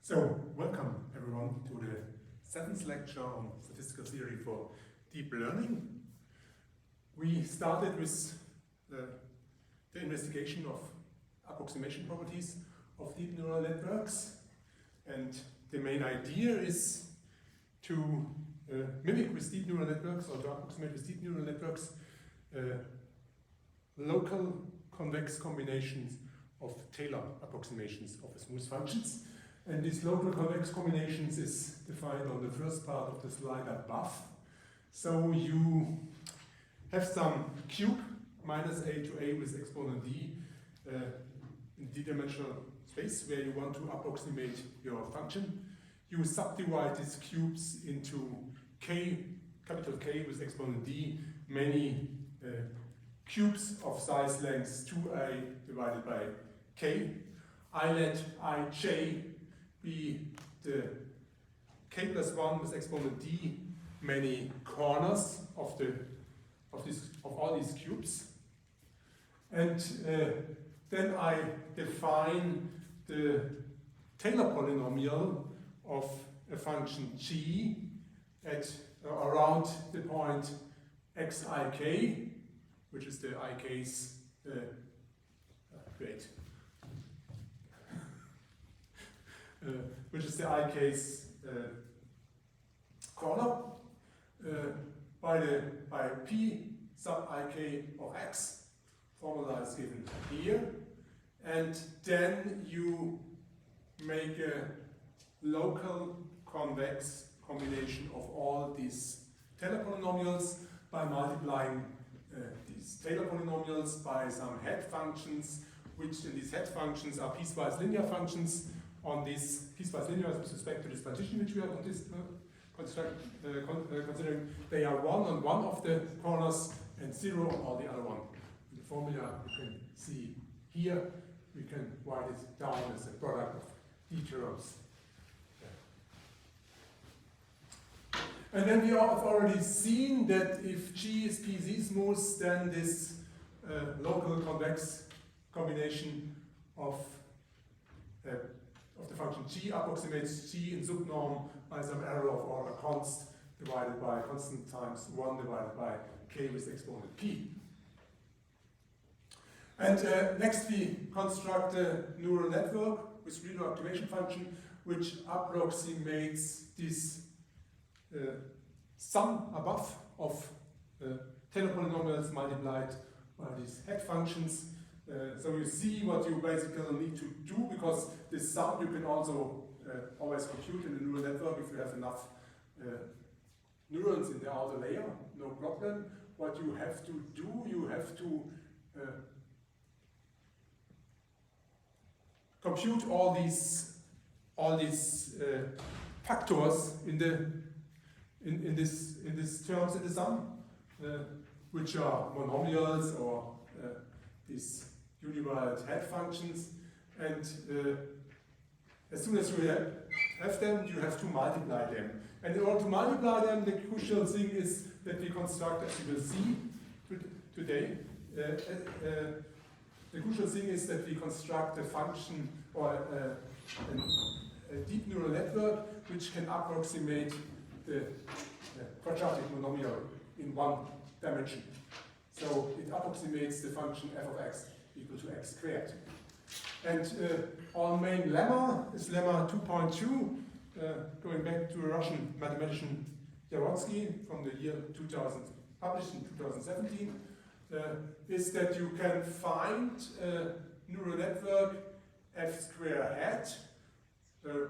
So, welcome everyone to the 7th lecture on statistical theory for deep learning. We started with the investigation of approximation properties of deep neural networks, and the main idea is to mimic with deep neural networks, or to approximate with deep neural networks local convex combinations of Taylor approximations of the smooth functions. And these local convex combinations is defined on the first part of the slide above. So you have some cube minus a to a with exponent d in d-dimensional space where you want to approximate your function. You subdivide these cubes into k, capital K with exponent d, many cubes of size length 2a divided by k. I let ij be the k plus 1 with exponent d many corners of all these cubes, and then I define the Taylor polynomial of a function g at around the point xik, which is the ik's which is the ik's corner by p sub ik of x. Formula is given here, and then you make a local convex combination of all these Taylor polynomials by multiplying these Taylor polynomials by some head functions, which in these head functions are piecewise linear functions. On these piecewise linear with respect to this partition which we are considering, they are 1 on one of the corners and 0 on all the other one. In the formula you can see here, we can write it down as a product of d terms. And then we have already seen that if G is PZ smooth, then this local convex combination of the function G approximates G in subnorm by some error of order const divided by constant times 1 divided by k with exponent p. And next we construct a neural network with ReLU activation function which approximates this sum above of Taylor polynomials multiplied by these head functions. So you see what you basically need to do, because this sum you can also always compute in the neural network if you have enough neurons in the outer layer, no problem. What you have to do, you have to compute all these factors in this terms in the sum, which are monomials or these univariate head functions, and as soon as you have them, you have to multiply them. And in order to multiply them, the crucial thing is that we construct, as you will see today, the crucial thing is that we construct a function or a deep neural network which can approximate the quadratic monomial in one dimension. So it approximates the function f of x equal to x squared. And our main lemma is lemma 2.2, going back to a Russian mathematician Yarotsky from the year 2000, published in 2017, is that you can find a neural network f square hat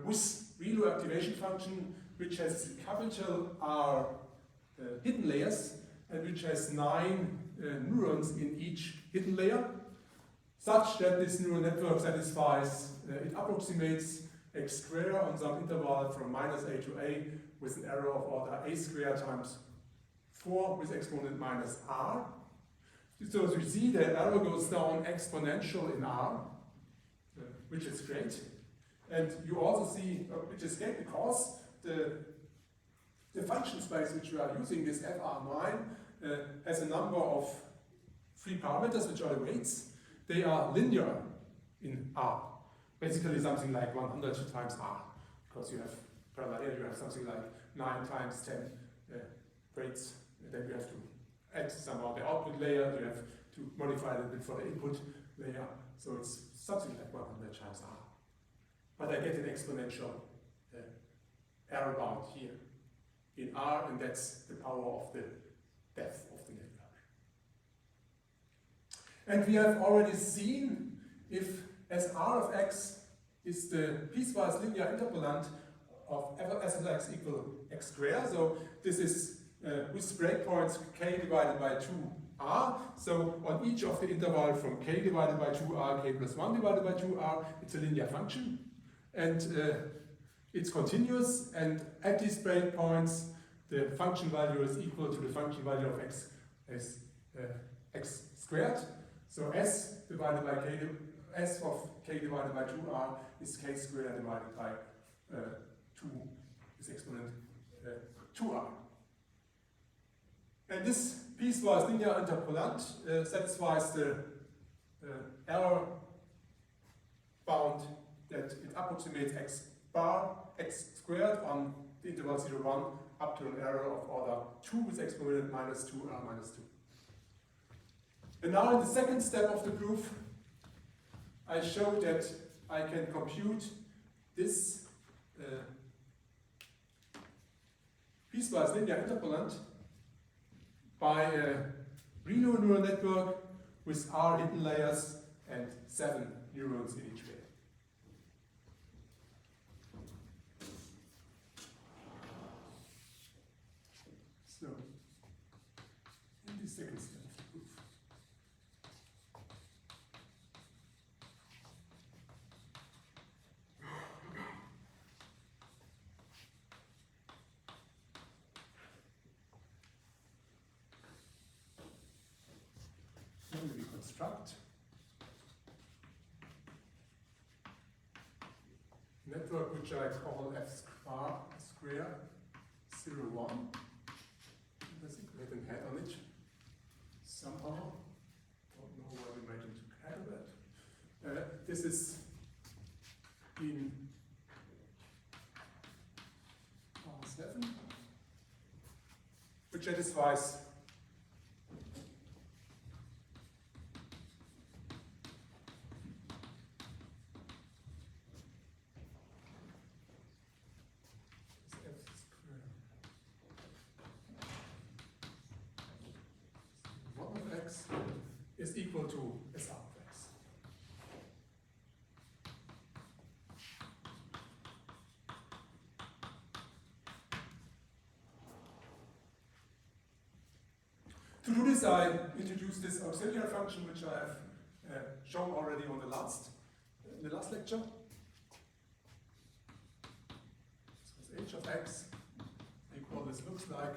with ReLU activation function which has capital R hidden layers and which has 9 neurons in each hidden layer, such that this neural network satisfies, it approximates x squared on some interval from minus a to a with an error of order a squared times 4 with exponent minus r. So as you see, the error goes down exponential in r, which is great. And you also see, which is great because the function space which we are using, this fr9, has a number of 3 parameters which are the weights. They are linear in R, basically something like 100 times R. because you have parallel here, you have something like 9 times 10 weights, and then you have to add somehow the output layer, you have to modify a little bit for the input layer, so it's something like 100 times R. But I get an exponential error bound here in R, and that's the power of the depth of the network. And we have already seen if as R of x is the piecewise linear interpolant of f of x equal x squared, so this is with breakpoints k divided by 2r, so on each of the interval from k divided by 2r, k plus 1 divided by 2r, it's a linear function, and it's continuous, and at these breakpoints the function value is equal to the function value of x as x squared, so s divided by k, s of k divided by 2r is k squared divided by 2 is exponent 2r. And this piecewise linear interpolant satisfies the error bound that it approximates x bar, x squared on the interval 0, 1 up to an error of order 2 with exponent minus 2r minus 2. And now in the second step of the proof, I show that I can compute this piecewise linear interpolant by a renewal neural network with R hidden layers and 7 neurons in each layer. So, in the second step of the proof. We construct network which I call f square 0, 1. I think we have a head on it somehow. Don't know why we made into head of that. This is in R7, which satisfies is equal to SR of x. To do this, I introduce this auxiliary function which I have shown already on the last lecture. So h of x equal, this looks like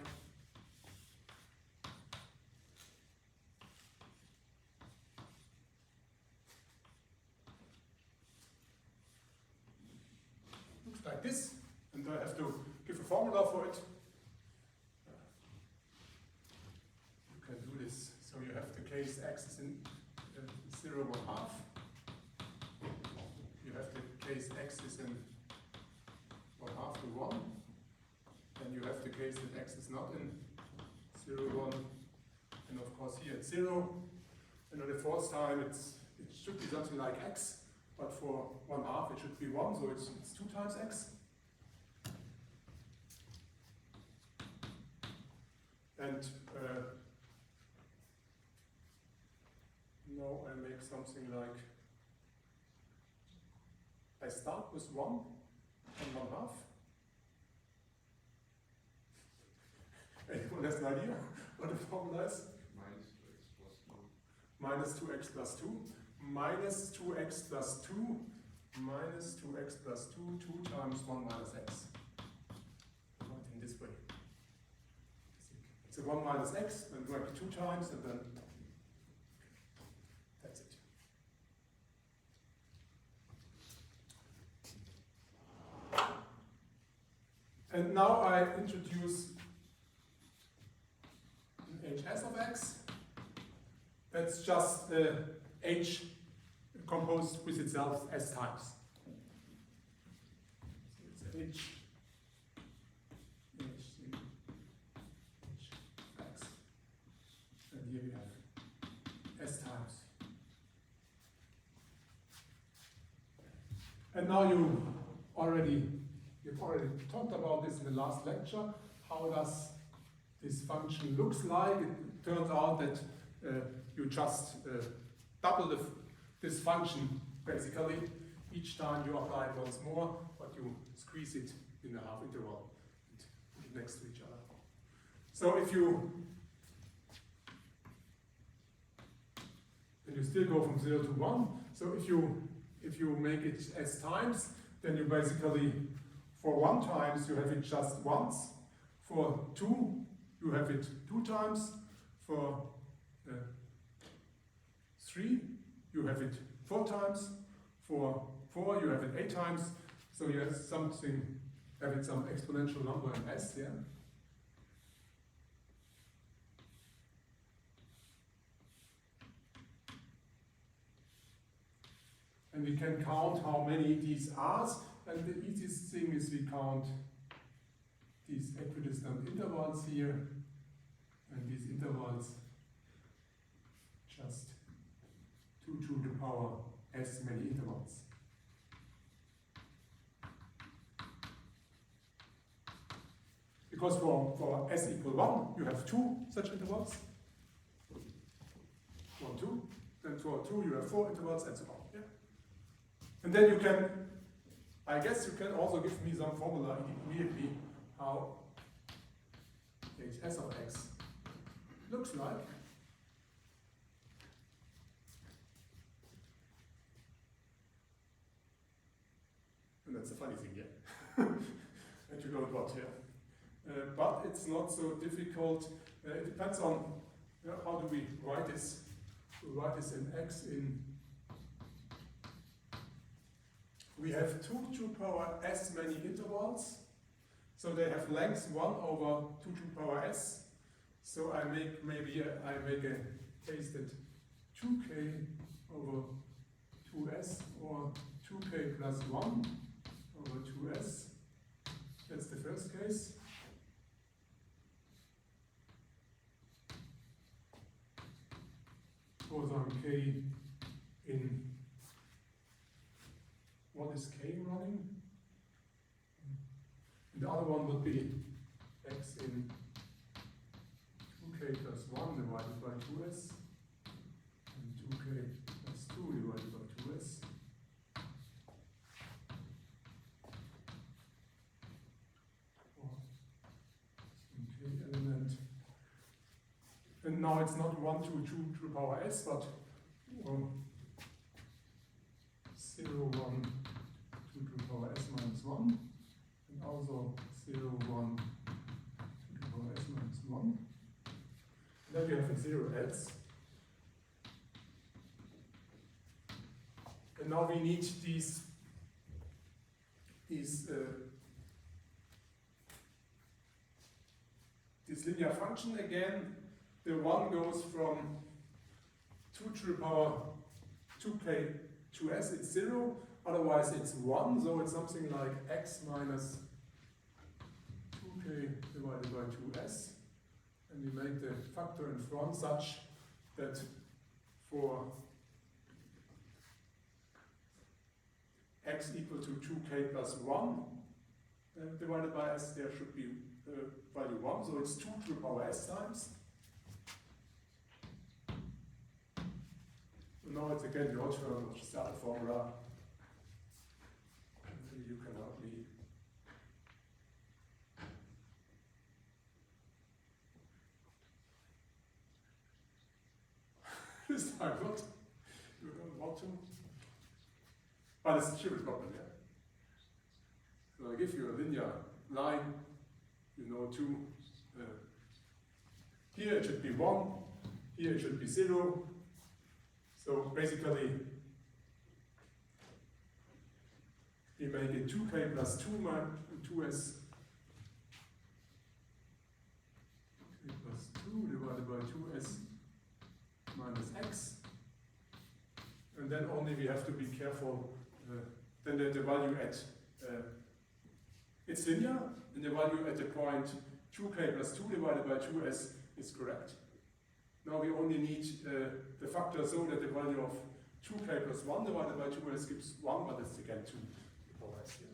like this, and I have to give a formula for it. You can do this. So you have the case x is in 0, 1 half. You have the case x is in 1 half to 1. Then you have the case that x is not in 0, 1, and of course here it's 0. And on the fourth time it should be something like x. But for 1 half it should be 1, so it's 2 times x. And now I make something like, I start with 1 and 1 half. Anyone has an idea what the formula is? Minus 2x plus 2. Minus 2x plus 2 minus 2x plus 2, 2 times 1 minus x. Right in this way. It's a 1 minus x, and work 2 times, and then that's it. And now I introduce an hs of x. That's just h composed with itself s times. So it's h x. And here we have s times. And now you've already talked about this in the last lecture. How does this function looks like? It turns out that you just double this function basically each time you apply it once more, but you squeeze it in a half interval and put it next to each other. So if you still go from 0 to 1. So if you make it s times, then you basically, for 1 times, you have it just once. For 2, you have it 2 times. For 3, you have it 4 times. For 4, you have it 8 times. So you have some exponential number in s, yeah? And we can count how many these are. And the easiest thing is we count these equidistant intervals here. And these intervals just 2 to the power s many intervals. Because for s equal 1, you have 2 such intervals. 1, 2. Then for 2, you have 4 intervals, and so on. Yeah? And then you can, I guess you can also give me some formula immediately how hs of x looks like. And that's a funny thing, yeah. And you don't want here. But it's not so difficult. It depends on how do we write this. We write this in x in. We have 2 to the power s many intervals. So they have length 1 over 2 to the power s. So I make a case that 2k over 2s or 2k plus 1 over 2s. That's the first case. Goes on k in, what is k running? And the other one would be x in 2k plus 1 divided by 2s and 2k plus 2 divided by 2s. Element. And now it's not 1 to 2 to the power s, but 0, 1 2 to the power s minus 1, and also 0, 1 2 to the power s minus 1. And then we have a 0 else. And now we need this linear function again. The 1 goes from 2 to the power 2k to s, it's 0, otherwise it's 1, so it's something like x minus 2k divided by 2s. And we make the factor in front such that for x equal to 2k plus 1 divided by s, there should be value 1, so it's 2 to the power s times. And now it's again your turn, which is the other formula. And maybe you can help me. This time not. You don't want to. But it's a trivial problem, yeah. So I give you a linear line, you know, here it should be 1, here it should be 0. So basically, we make it 2k plus 2 minus 2s 2k plus 2 divided by 2s minus x. And then only we have to be careful, then the value at It's linear, and the value at the point 2k plus 2 divided by 2s is correct. Now we only need the factor so that the value of 2k plus 1 divided by 2s gives 1, but it's again 2 to the power s here.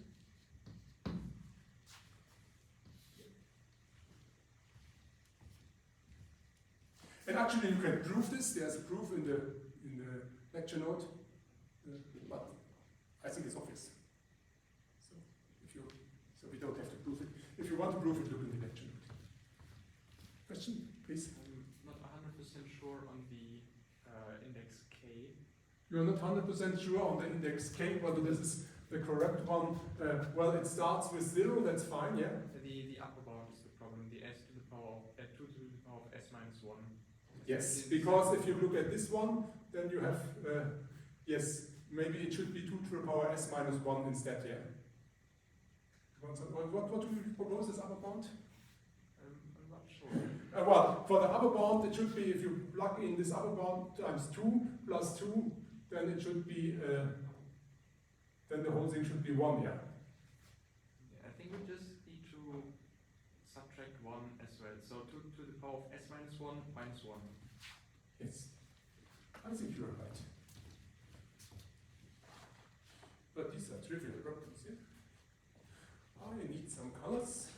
And actually you can prove this, there's a proof in the lecture note, but I think it's obvious. So we don't have to prove it. If you want to prove it, look in the lecture note. Question, please? I'm not 100% sure on the index k. You're not 100% sure on the index k, whether this is the correct one. Well, it starts with 0, that's fine, yeah? The upper bound is the problem, the s to the power of 2 to the power of s minus 1. Yes, because if you look at this one, then you have, yes, maybe it should be 2 to the power s minus 1 instead, yeah? What do you propose as upper bound? I'm not sure. Well, for the upper bound, it should be, if you plug in this upper bound times 2 plus 2, then it should be, then the whole thing should be 1, yeah? Yeah, I think we just need to subtract 1 as well. So 2 to the power of s minus 1 minus 1. Yes, I think you're right. But these are trivial problems, yeah? I need some colors.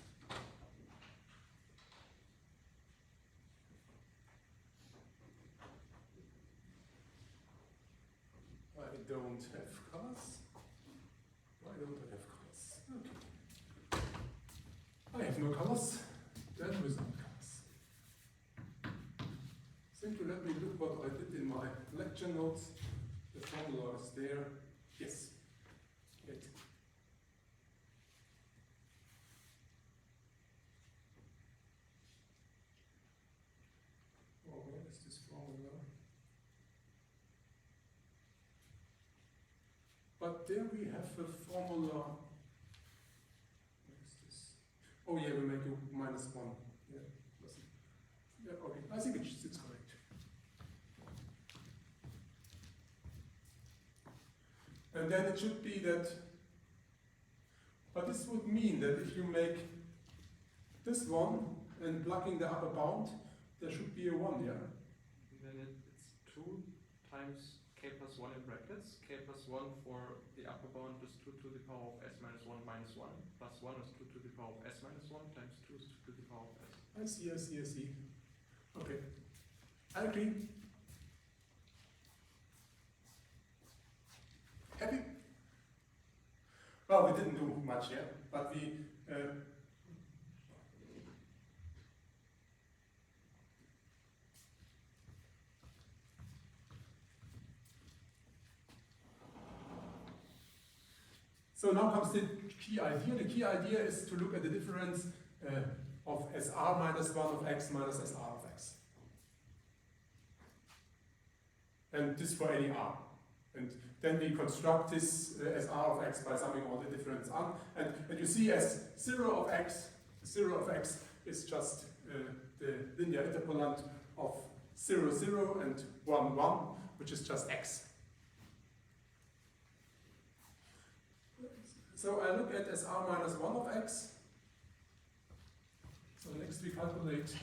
I don't have colors. Why don't I have colors? Okay. I have no colors, then without colors. Simply let me look what I did in my lecture notes. The formula is there. Yes. Great. Oh, where is this formula? But there we have a formula. Where is this? Oh yeah, we make it minus 1. Yeah, yeah, okay. I think it's correct. And then it should be that, but this would mean that if you make this one and plugging the upper bound, there should be a 1, yeah? And then it's 2 times k plus 1 in brackets. K plus 1 for the upper bound is 2 to the power of s minus 1 minus 1. Plus 1 is 2 to the power of s minus 1 times 2 is 2 to the power of s. I see. Okay. I agree. Happy? Well, we didn't do much here, but we so now comes the key idea. The key idea is to look at the difference of SR minus 1 of x minus SR of x. And this for any R. And then we construct this as R of x by summing all the difference on. And you see as 0 of x is just the linear interpolant of 0, 0 and 1, 1, which is just x. So I look at as R minus 1 of x. So next we calculate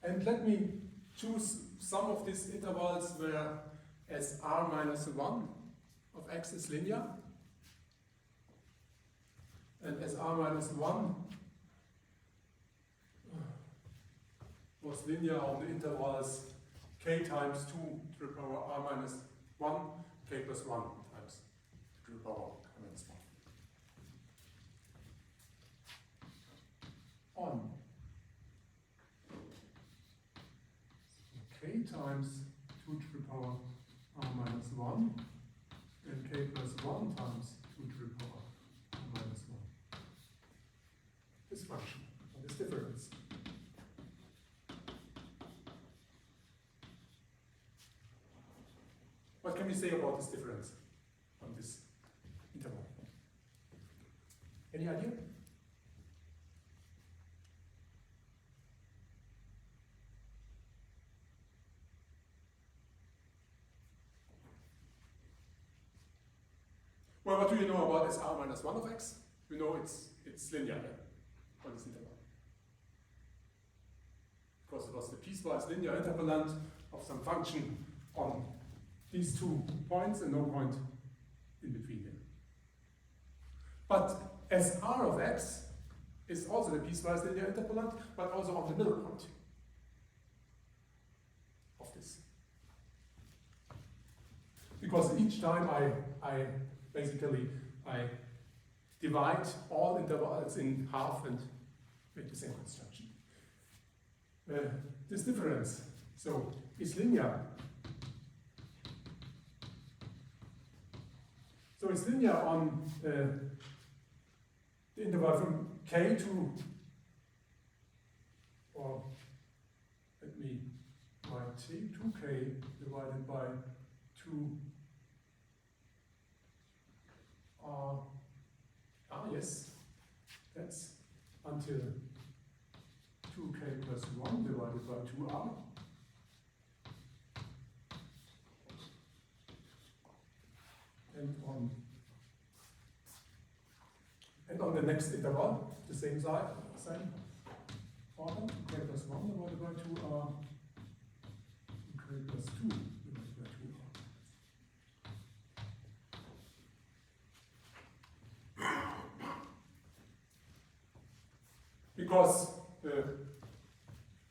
and let me choose some of these intervals where as R minus 1 of x is linear, and as R minus 1 was linear on the intervals k times 2 to the power R minus 1, k plus 1 times 2 to the power R minus 1. On k times 2 to the power R minus 1 and k plus 1 times 2 to the power R minus 1. This function, this difference. What can we say about this difference on this interval? Any idea? Well, what do you know about SR minus 1 of x? You know it's linear, yeah? On this interval. Because it was the piecewise linear interpolant of some function on these 2 points and no point in between here. But SR of x is also the piecewise linear interpolant, but also on the middle point of this. Because each time I basically divide all intervals in half and make the same construction. This difference, so is linear. So it's linear on the interval from k to, or let me write t, 2k divided by 2 yes, that's until 2k plus 1 divided by 2r. And on the next interval, the same side, same order, 2k plus 1 divided by 2r, 2k plus 2 divided by 2r. Because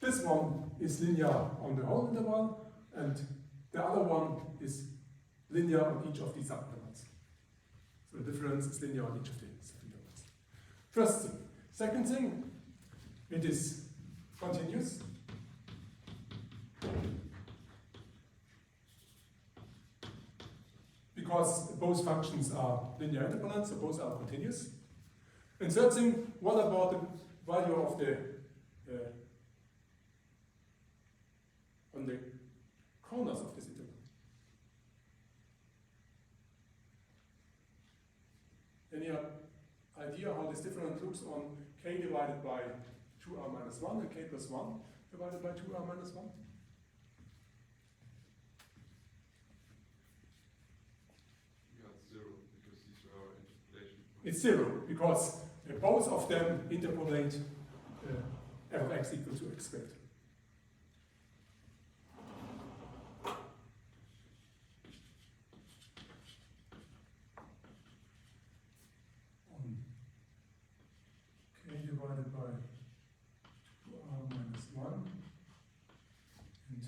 this one is linear on the whole interval, and the other one is linear on each of these subintervals. So the difference is linear on each of these subintervals. First thing. Second thing, it is continuous. Because both functions are linear interpolants, so both are continuous. And third thing, what about the value of the on the corners of this interval? Any idea how this difference looks on k divided by 2r minus 1 and k plus 1 divided by 2r minus 1? It's 0, because both of them interpolate f of x equal to x squared. On k divided by 2r minus 1 and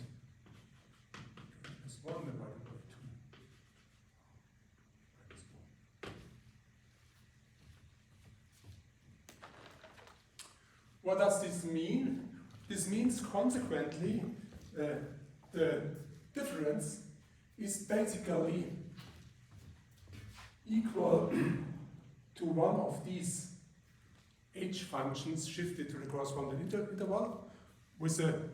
k plus 1 divided by 2. What does this mean? This means consequently the difference is basically equal to one of these h functions shifted to the corresponding interval with a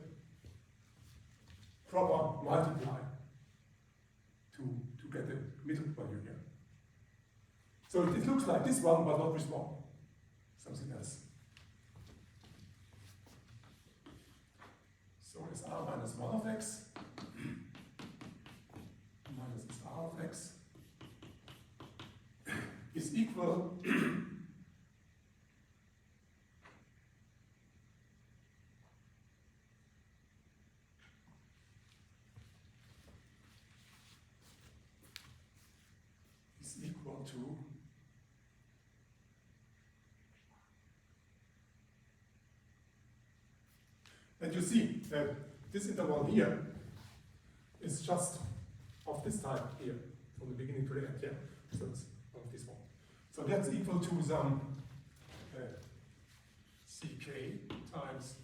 proper multiply to get the middle value here. So it looks like this one, but not with 1, something else. So it's r minus 1 of x minus r of x is equal to and you see that this interval here is just of this type here, from the beginning to the end, yeah? So it's of this one. So that's equal to some ck times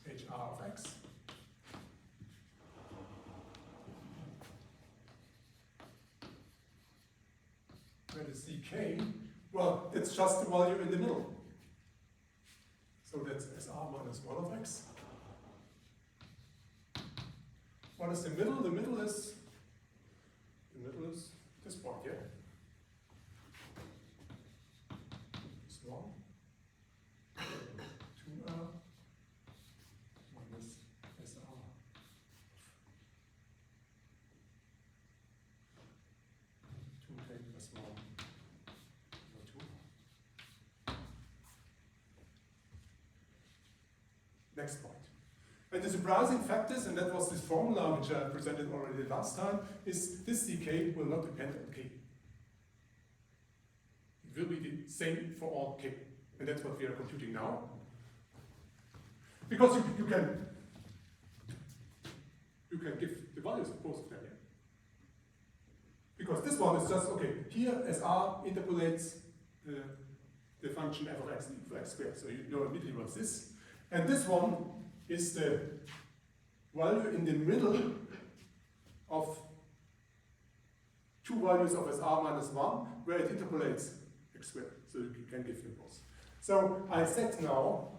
hr of x. Where the ck, well, that's just the value in the middle. So that's sr minus 1 of x. What is the middle? The middle is this point here. This one. next point. And the surprising fact is, and that was this formula which I presented already last time, is this ck will not depend on k. It will be the same for all k. And that's what we are computing now. Because you can give the values of both of them. Yeah? Because this one is just, okay, here SR interpolates the function f of x equals x squared. So you know immediately what's this. And this one is the value in the middle of two values of SR minus 1, where it interpolates x squared. So you can give them both. So I set now,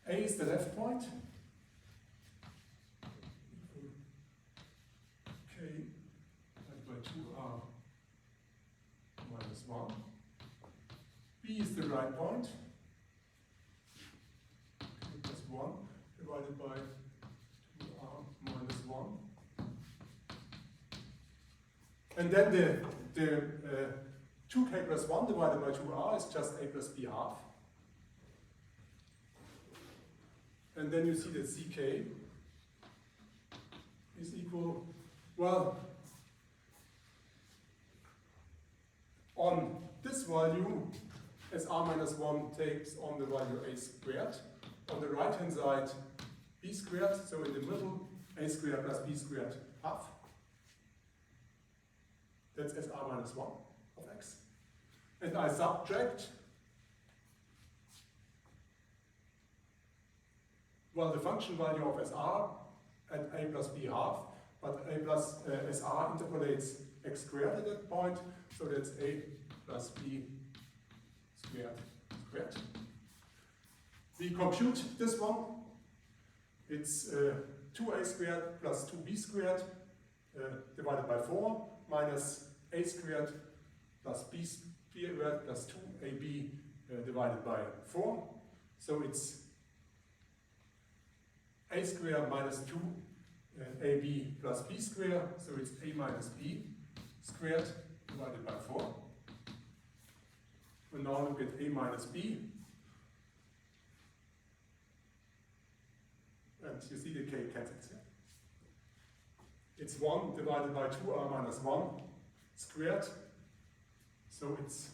A is the left point, k divided by 2r minus 1. B is the right point, k plus 1 divided by 2r minus 1. And then the 2k plus 1 divided by 2r is just a plus b half. And then you see that ck is equal, well, on this value, as r minus 1 takes on the value a squared. On the right hand side, b squared, so in the middle, a squared plus b squared half. That's as r minus 1 of x. And I subtract, well, the function value of SR at a plus b half, but a plus SR interpolates x squared at that point, so that's a plus b squared squared. We compute this one. It's 2a squared plus 2b squared divided by 4 minus a squared plus b squared plus 2ab divided by 4. So it's a squared minus 2ab plus b squared, so it's a minus b squared divided by 4. And now look at a minus b. And you see the k cancels here. It's 1 divided by 2r minus 1 squared. So it's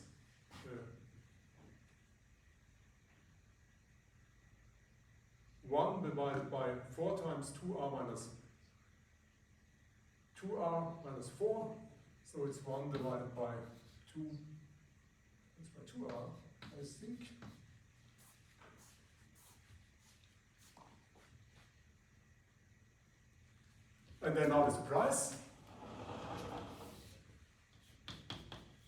1 divided by 4 times 2r minus 4. So it's 1 divided by 2. That's by 2r, I think. And then now the surprise.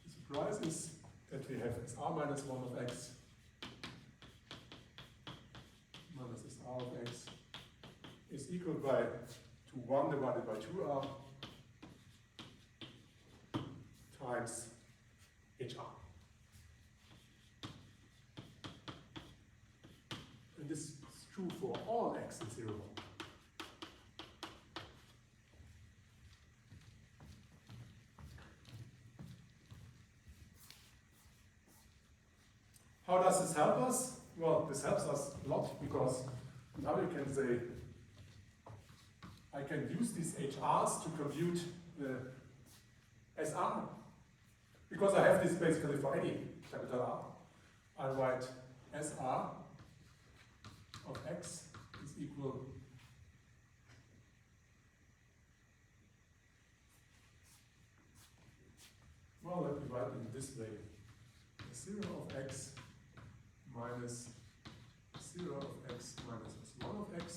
The surprise is that we have SR minus 1 of x minus SR of x is equal to 1 divided by 2r times HR. And this is true for all x in 0. How does this help us? Well, this helps us a lot because now you can say, I can use these HRs to compute the SR. Because I have this basically for any capital R. I write SR of x is equal well, let me write it in this way. 0 of x minus 0 of x minus s1 of x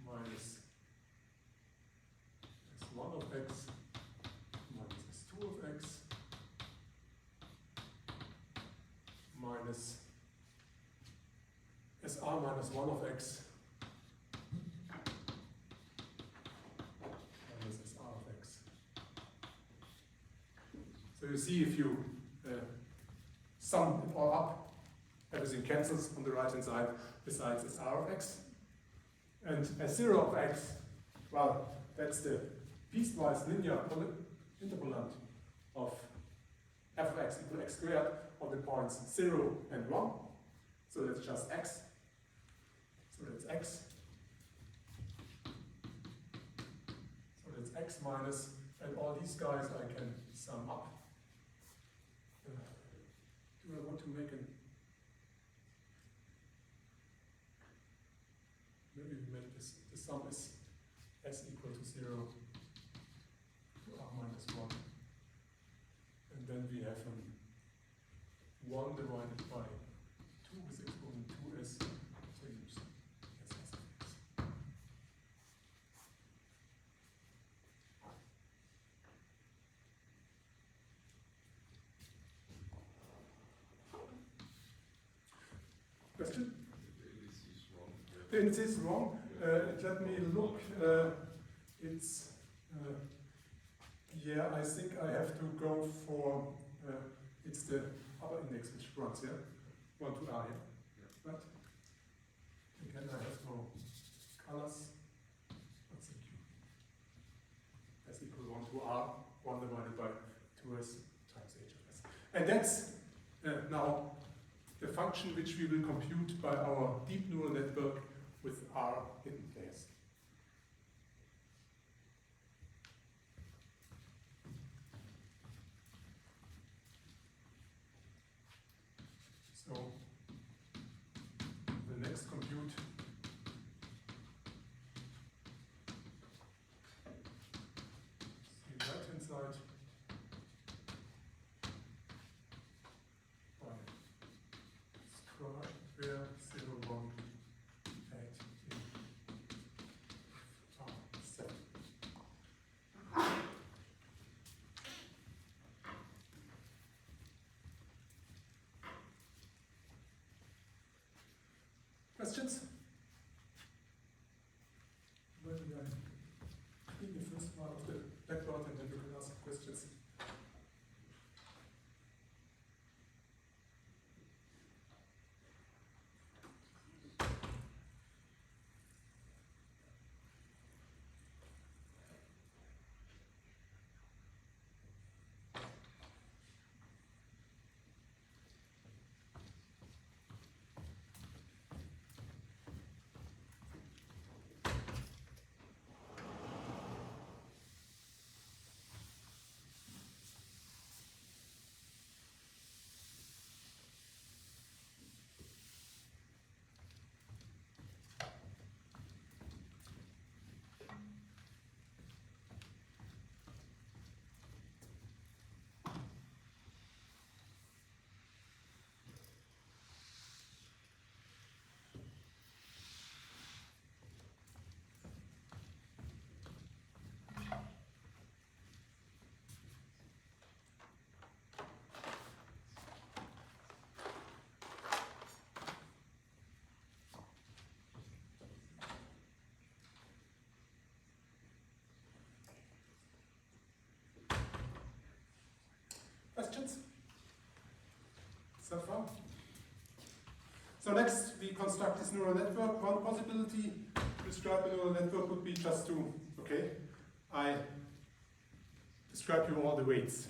minus s1 of x minus s2 of x minus SR minus 1 of x minus SR of x. So you see if you sum it all up, everything cancels on the right hand side besides SR of x. And S0 of x, well, that's the piecewise linear interpolant of f of x equal x squared on the points 0 and 1. So that's just x. So that's x. So that's x minus, and all these guys I can sum up. Do I want to make an... Maybe we make this, the sum is s equal to 0 to r minus 1. And then we have 1 divided by 2 is exponent 2s times s. Question? The indices is wrong. Let me look. It's yeah. I think I have to go for. It's the upper index which runs here. 1 to r here. Yeah. Right. Again, I have no colors. What's the q? S equal 1 to r. 1 divided by 2s times h of s. And that's now the function which we will compute by our deep neural network with R hidden layers. So the next compute the right hand side by scribe where 0, 1, 8 in R7. Questions? Where did I clean the first part of the blackboard and then we can ask questions? Questions? So far? So next we construct this neural network. One possibility to describe a neural network would be just to, okay, I describe you all the weights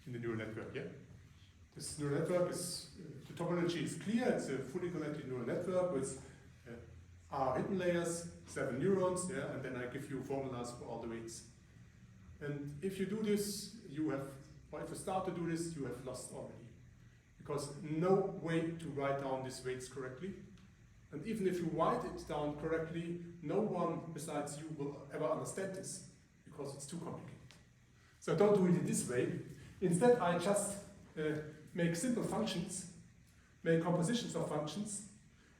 in the neural network, yeah? This neural network is, the topology is clear, it's a fully connected neural network with R hidden layers, 7 neurons, yeah, and then I give you formulas for all the weights. And if you do this, you have, or if you start to do this, you have lost already. Because no way to write down these weights correctly. And even if you write it down correctly, no one besides you will ever understand this, because it's too complicated. So don't do it in this way. Instead, I just make simple functions, make compositions of functions,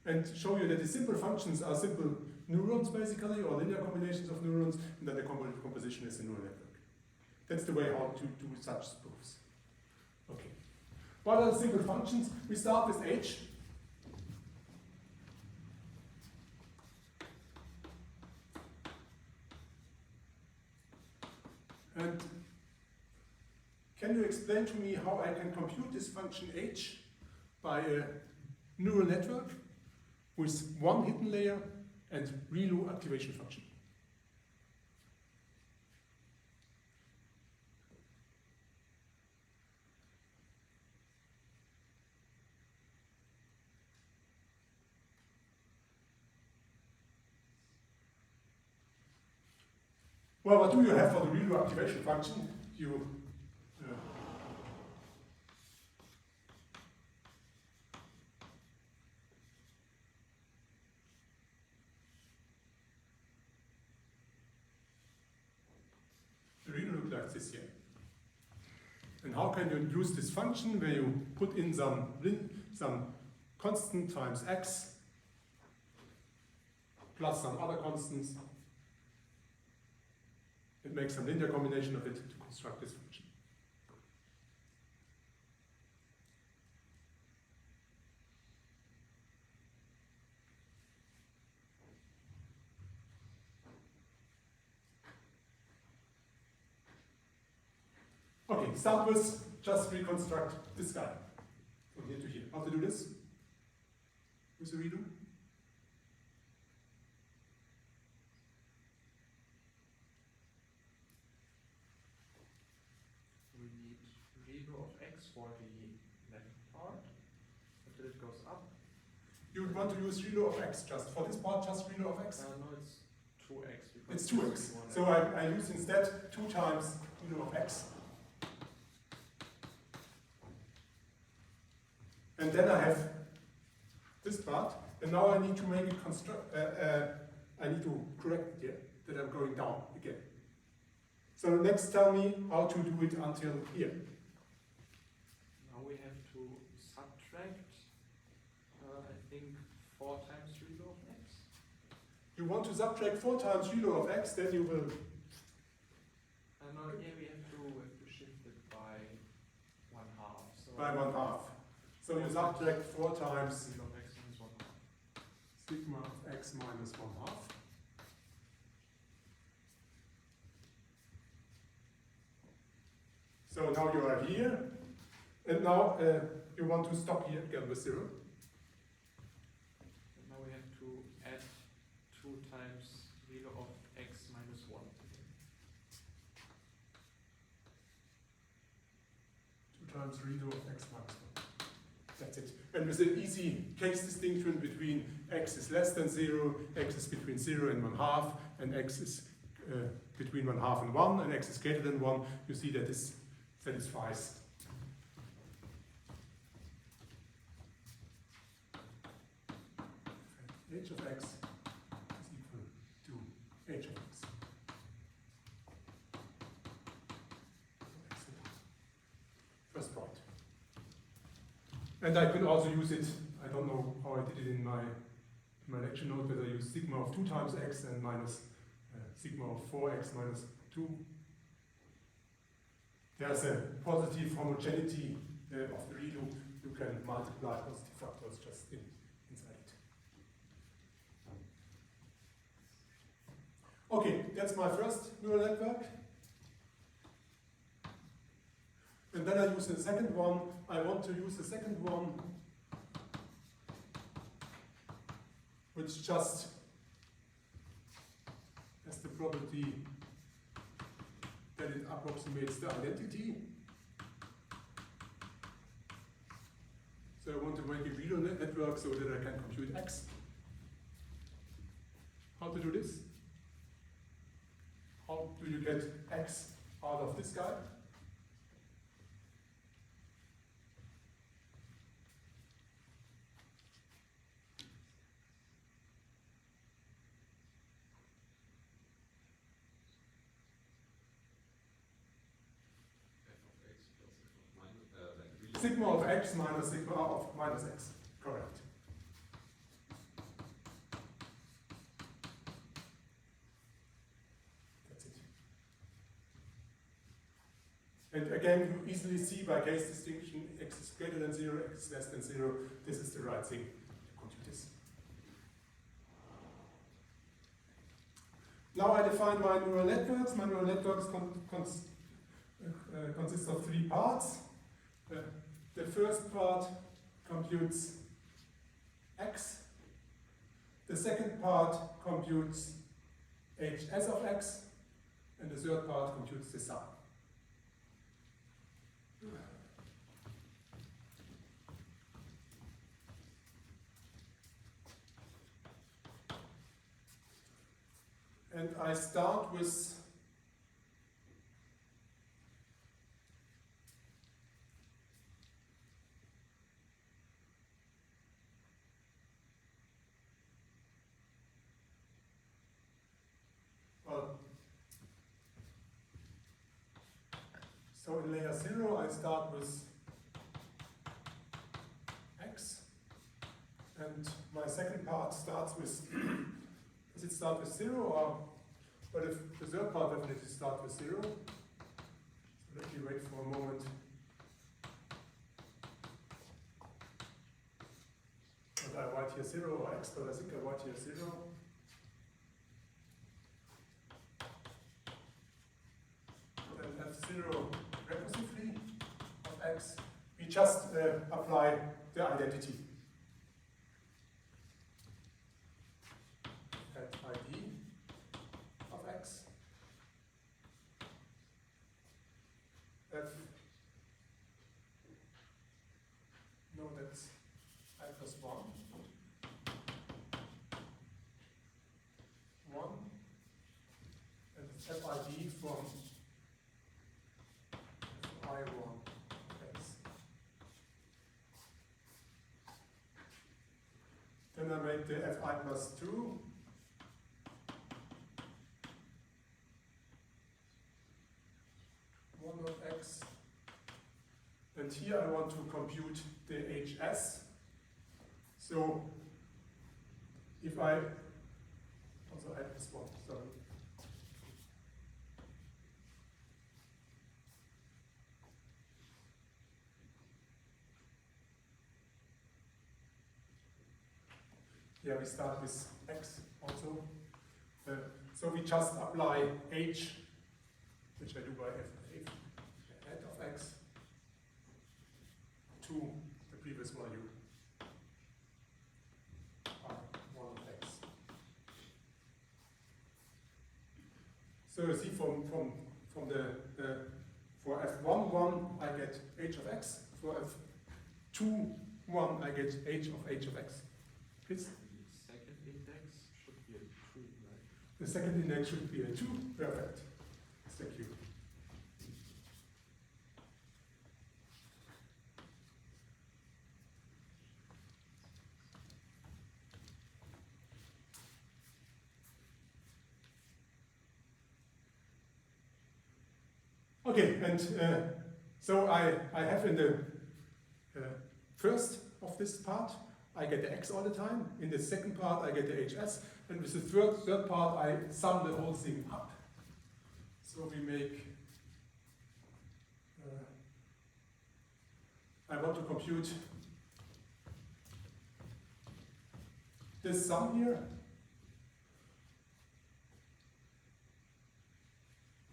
and show you that the simple functions are simple neurons, basically, or linear combinations of neurons, and then the composition is a neural network. That's the way how to do such proofs. Okay. What are the simple functions? We start with h. And can you explain to me how I can compute this function h by a neural network with one hidden layer and ReLU activation function? Well, what do you have for the redo activation function? You the redo looks like this here. And how can you use this function where you put in some constant times x plus some other constants and make some linear combination of it to construct this function? Okay, start with just reconstruct this guy from here to here. How to do this with a redo? We need redo of x for the left part until it goes up. You want to use redo of x just for this part, just redo of x? No, it's 2x. It's 2x. So I use instead 2 times redo of x. And then I have this part, and now I need to make it I need to correct it here, that I'm going down again. So next tell me how to do it until here. Now we have to subtract, I think, 4 times redo of x. You want to subtract 4 times redo of x, then you will... No, here we have to shift it by 1/2. So by 1/2. So you subtract 4 times redo of x minus 1/2. sigma of x minus 1/2. So now you are here, and now you want to stop here again with 0. And now we have to add 2 times redo of x minus 1. 2 times redo of x minus 1. That's it. And with an easy case distinction between x is less than 0, x is between 0 and 1/2, and x is between 1/2 and 1, and x is greater than 1, you see that this satisfies. H of x is equal to h of x. First point. And I could also use it, I don't know how I did it in my lecture note, whether I use sigma of 2 times x and minus sigma of 4x minus 2. There's a positive homogeneity of the redo. You can multiply positive factors just inside it. Okay, that's my first neural network. And then I use the second one. I want to use the second one, which just has the property that it approximates the identity. So I want to make a redo network so that I can compute x. How to do this? How do you get x out of this guy? Sigma of x minus sigma of minus x. Correct. That's it. And again, you easily see by case distinction, x is greater than 0, x is less than 0. This is the right thing to compute this. Now I define my neural networks. My neural networks consist of 3 parts. The first part computes x. The second part computes hs of x. And the third part computes the sum. And I start with I start with x, and my second part starts with, does it start with 0 or, but if the third part definitely starts with 0. So let me wait for a moment. And I write here 0 or x, but I think I write here 0. Then f0 recursively of x. We just apply the identity. At id of x. F, no, that's I plus 1. 1. And fid from I1 x. Then I make the fi plus 2. Of x, and here I want to compute the hs. So if I also add this one, sorry. Yeah, we start with x also. So we just apply h, which I do by f head of x, to the previous value, I1 of x. So you see from the for f1, I get h of x. For f2, I get h of x. It's Second index should be a 2, right? The second index should be a 2. Perfect. Thank you. Okay, and so I have in the first of this part, I get the x all the time. In the second part, I get the hs. And with the third part, I sum the whole thing up. So we make, I want to compute this sum here.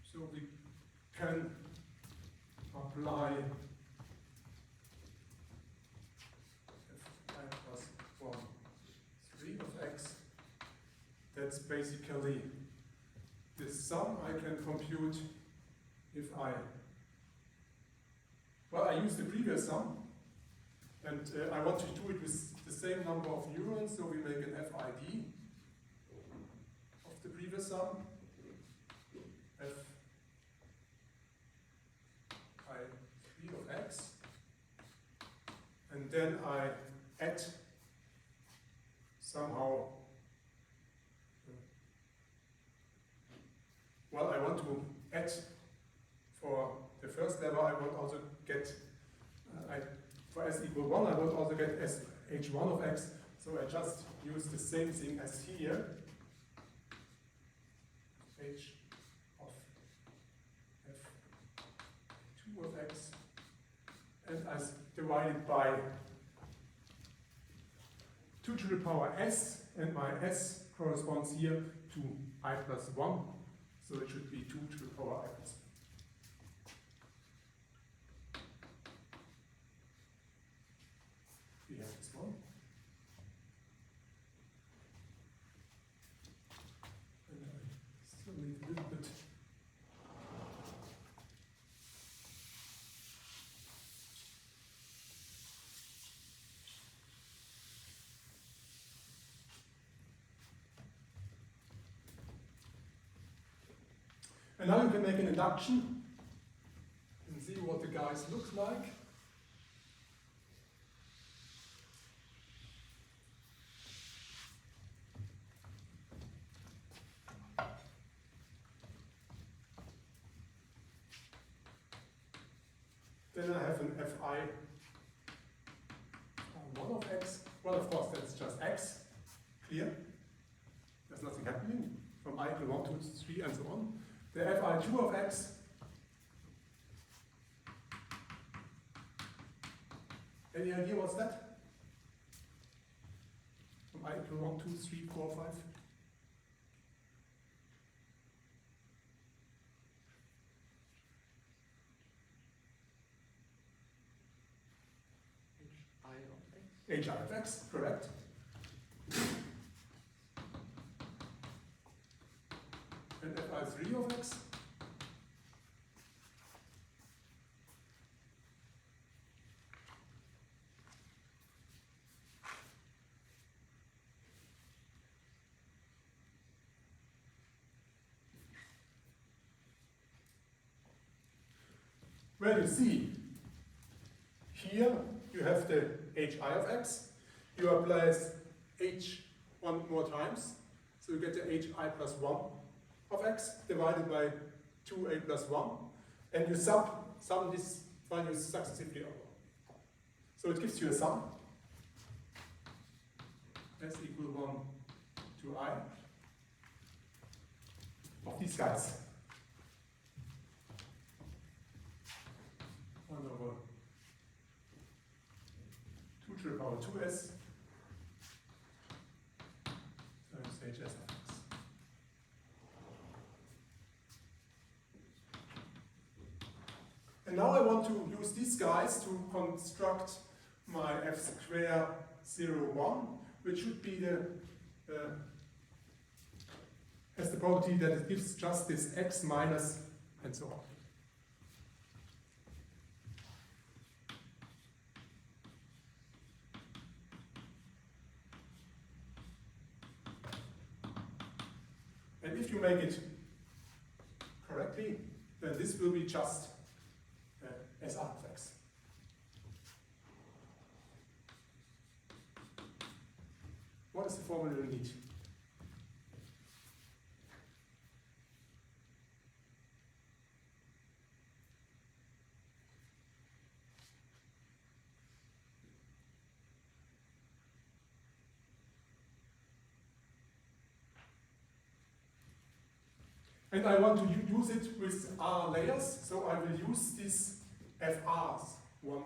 So we can apply fi plus 1, 3 of x. That's basically the sum I can compute if I use the previous sum, and I want to do it with the same number of neurons, so we make an FID of the previous sum. Fi3 of x, and then I add somehow, I want to add for the first level, I want also get, for s equal 1, I want also get h1 of x, so I just use the same thing as here, h of f2 of x, and I divide it by 2 to the power s, and my s corresponds here to I plus 1, so it should be 2 to the power I plus 1. We have this one. And I still need a little bit. And now you can make an induction and see what the guys look like. Then I have an fi 1 of x. Well, of course, that's just x. Clear? There's nothing happening from I equal 1, 2, 3, and so on. The fi 2 of x. Any idea what's that? From I equal 1, 2, 3, 4, 5. Hi of x. Hi of x, correct. And fi 3 of x. Well, you see, here you have the hi of x. You apply h one more times, so you get the hi plus 1 of x divided by 2a plus 1, and you sum these values successively over. So it gives you a sum s equal 1 to I of these guys. 1 over 2 to the power 2s times hs of x. And now I want to use these guys to construct my f square 0, 1, which should be the has the property that it gives just this x minus and so on. And if you make it correctly, then this will be just S of x. What is the formula you need? And I want to use it with R layers, so I will use these FRs, 1,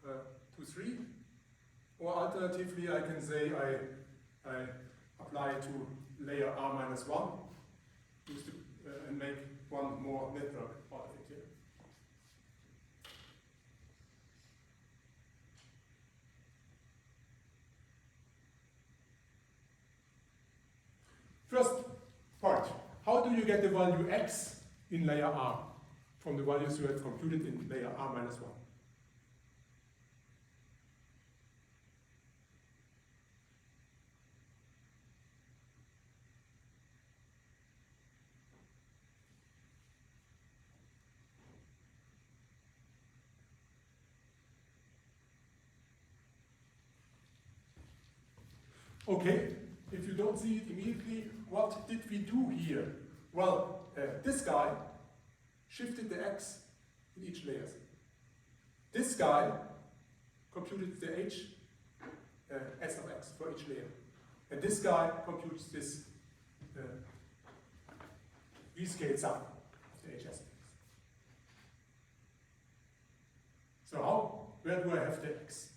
2, 3. Or alternatively, I can say I apply to layer R minus 1 use the, and make one more network out of it here. First part, how do you get the value x in layer R from the values you have computed in layer R minus 1? Okay, if you don't see it immediately, what did we do here? Well, this guy shifted the x in each layer. This guy computed the h s of x for each layer. And this guy computes this v-scale sum of the hs of x. So where do I have the x?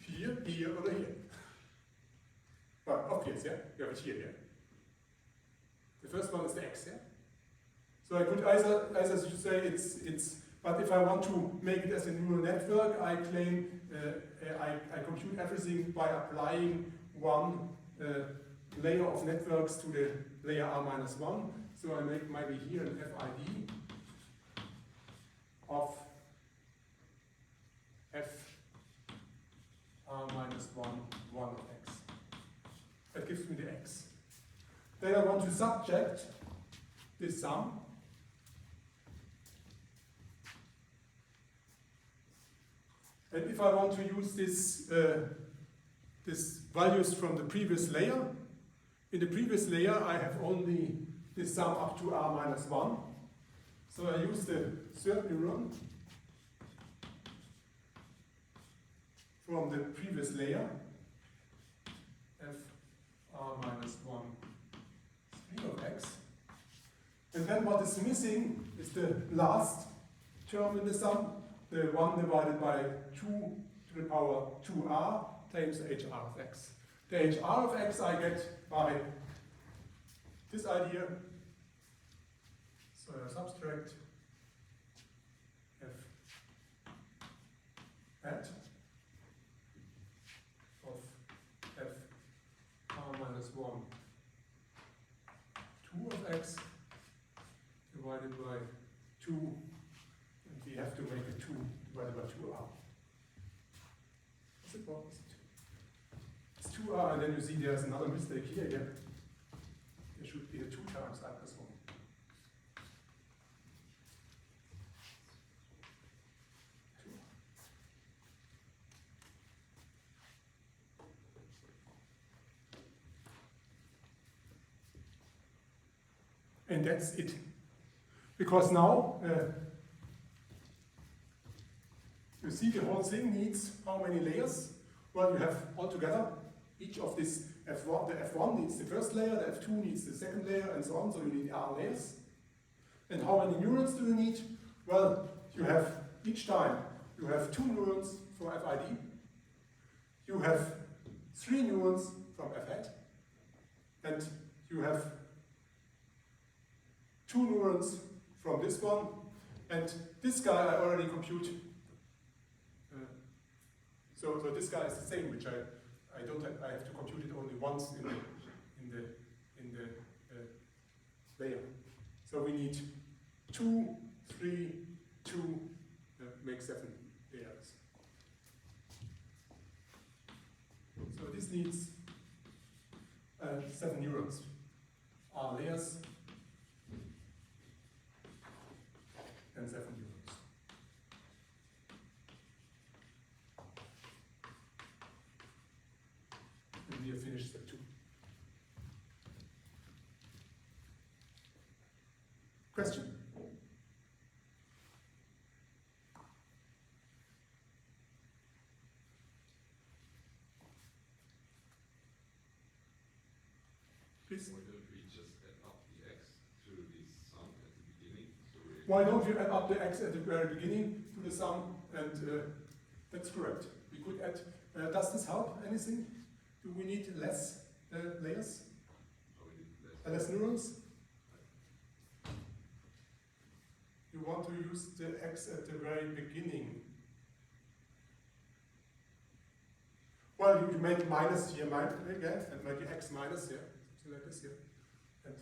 Here, here, or here? Well, obvious, yeah? You have it here, yeah? The first one is the x, yeah? So I could either say it's, but if I want to make it as a neural network, I claim I compute everything by applying one layer of networks to the layer R minus 1. So I make maybe here an FID of F R minus 1, 1 of x. That gives me the x. Then I want to subject this sum and if I want to use this values from the previous layer, in the previous layer I have only this sum up to r minus 1. So I use the third neuron from the previous layer, f r minus 1 3 of x. And then what is missing is the last term in the sum, the 1 divided by 2 to the power 2r times hr of x. The hr of x I get by this idea. So I subtract f hat of f r minus 1 2 of x divided by 2, and we have to make a 2 divided by 2r. Is it what is it? It's 2r, and then you see there's another mistake here again. There should be a 2 times r plus 1. And that's it. Because now, you see the whole thing needs how many layers? Well, you have altogether, each of this F1, the F1 needs the first layer, the F2 needs the second layer, and so on, so you need R layers. And how many neurons do you need? Well, you have, each time, you have 2 neurons for FID, you have 3 neurons from F hat, and you have 2 neurons from this one, and this guy I already compute. So this guy is the same, which I don't have, I have to compute it only once in the layer. So we need 2, 3, 2, make 7 layers. So this needs 7 neurons. R layers and 7 neurons. And we have finished step 2. Question? Please. Why don't we just add up the x to the sum at the beginning? Why don't you add up the x at the very beginning to the sum? And that's correct. We could add, does this help anything? Do we need less layers? Oh, we need Less neurons? You want to use the x at the very beginning. Well, you make minus here again, and make the x minus here, something like this here. And,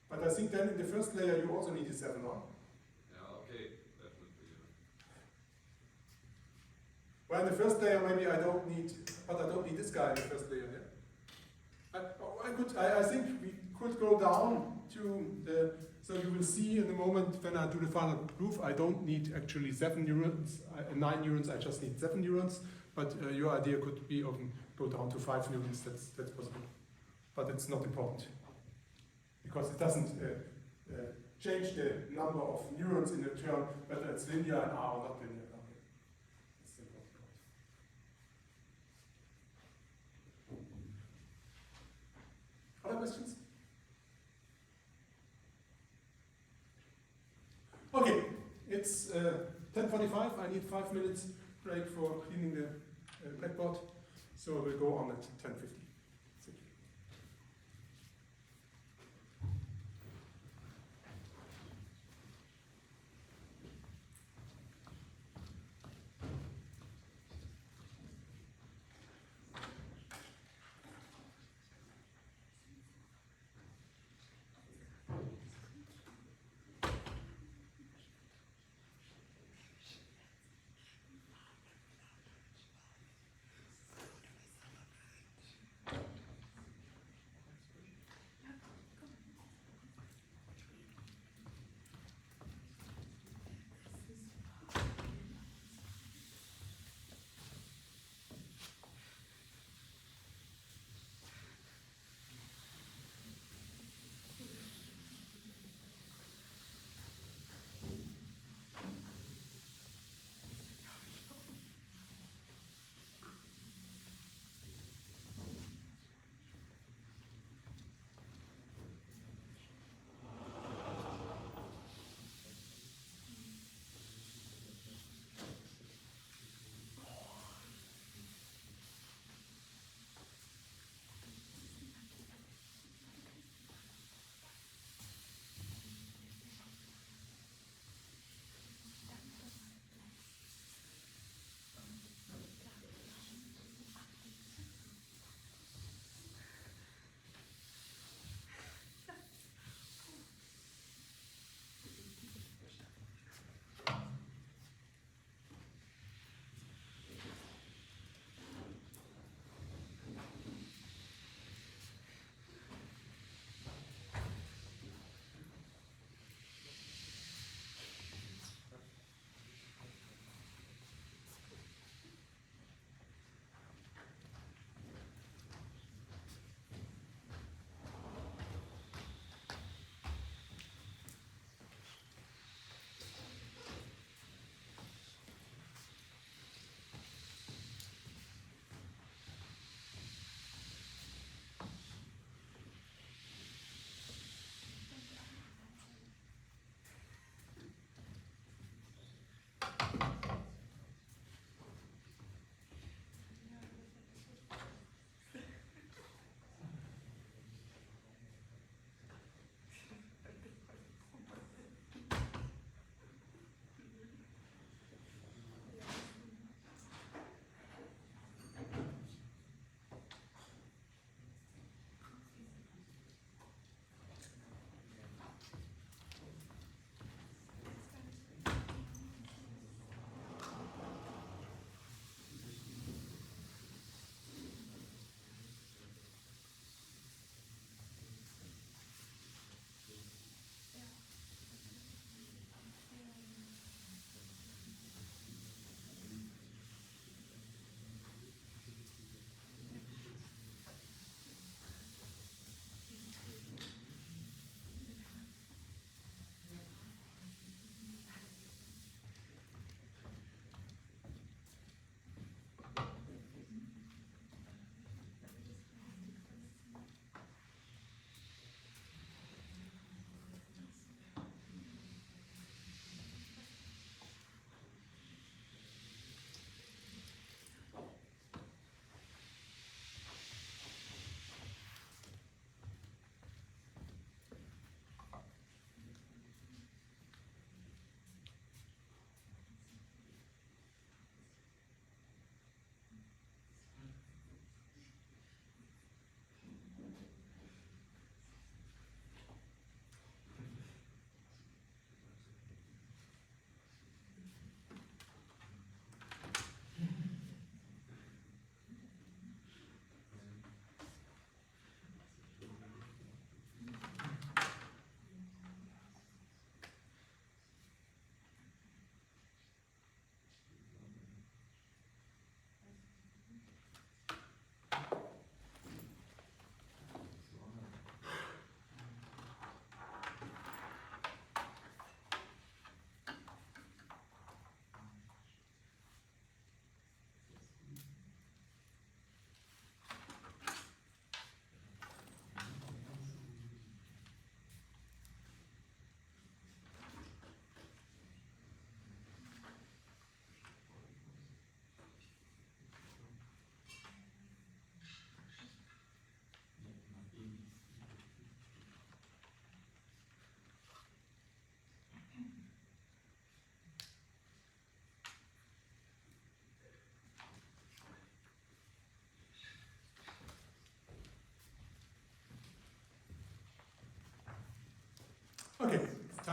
but I think then in the first layer you also need a 7 on. Yeah, okay, definitely. Well, in the first layer maybe I don't need, but I don't need this guy in the first layer here. I think we could go down to the, so you will see in a moment when I do the final proof, I don't need actually 7 neurons, 9 neurons, I just need 7 neurons, but your idea could be go down to 5 neurons, that's possible. But it's not important, because it doesn't change the number of neurons in the term, whether it's linear and R or not linear. Okay. That's the important point. Other questions? Okay, it's 10:45. I need 5 minutes break for cleaning the blackboard, so we'll go on at 10:50. Thank you.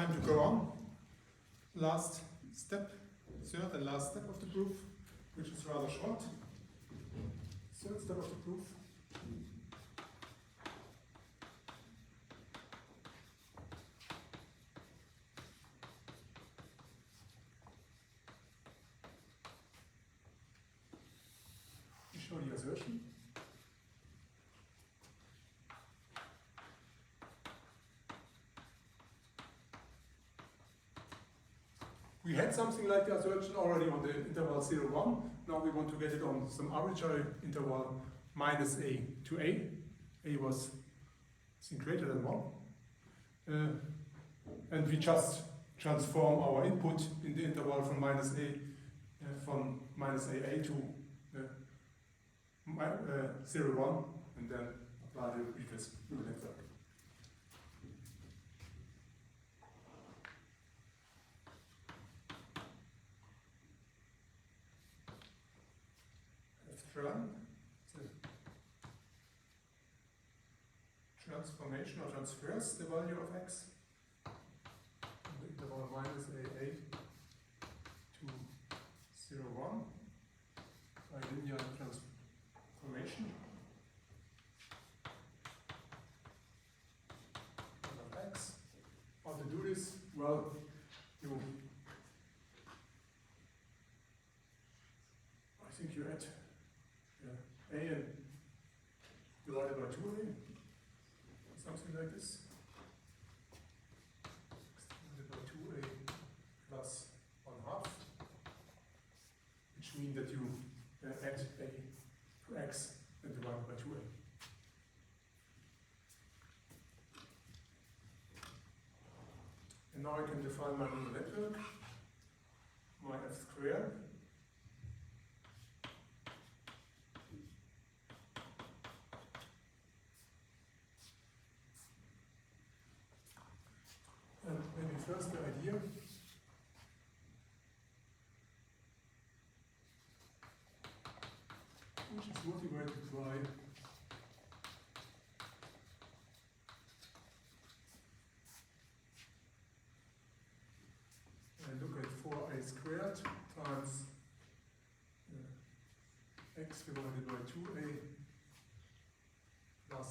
time to go on. Last step, third and last step of the proof, which is rather short. Third step of the proof. We show the assertion. We had something like the assertion already on the interval 0, 1. Now we want to get it on some arbitrary interval minus a to a. A was greater than 1. And we just transform our input in the interval from minus AA to 0, 1, and then apply the previous neural network. Run the transformation or transfers the value of x in the interval minus AA to 0, 1 by linear transformation of x. How to do this? Well, I think you add a and divided by 2a, something like this. Divided by 2a plus 1/2, which means that you add a to x and divide by 2a. And now I can define my neural network, my f squared. First, the idea. Which is motivated by I look at 4a squared times x divided by 2a plus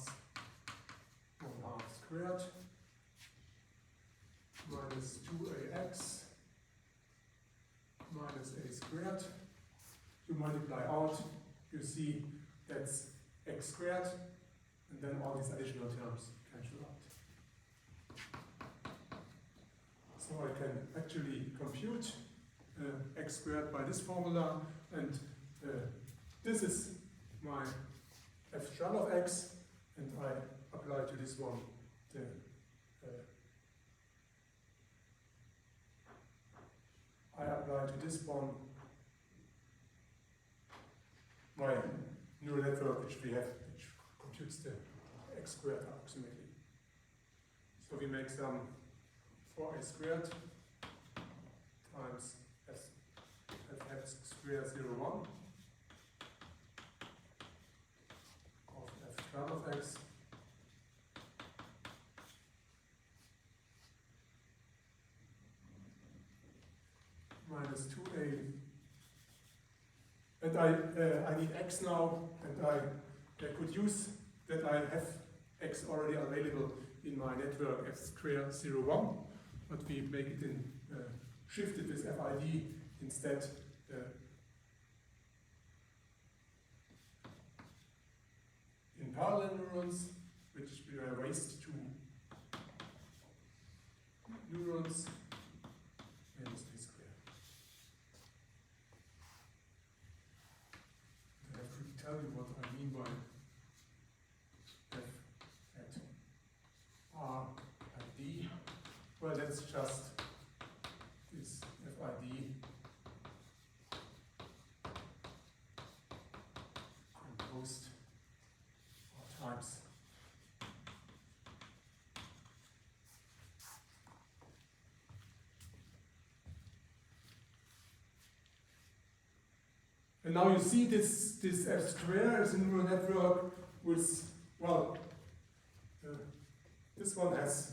1/2 squared minus 2ax minus a squared. You multiply out, you see that's x squared, and then all these additional terms cancel out. So I can actually compute x squared by this formula, and this is my f shrub of x, and I apply to this one the I apply to this one my neural network which we have, which computes the x squared approximately. So we make some 4a squared times fx squared 0, 1 of f squared of x minus 2a, and I need x now, and I could use that I have x already available in my network f squared 0, 1, but we make it in shifted with FID instead. In parallel neurons, which we are raised to neurons minus a squared. I have to tell you what I mean by f at r at d. Well, that's just this FID composed of times. And now you see this f squared is a neural network with, well, this one has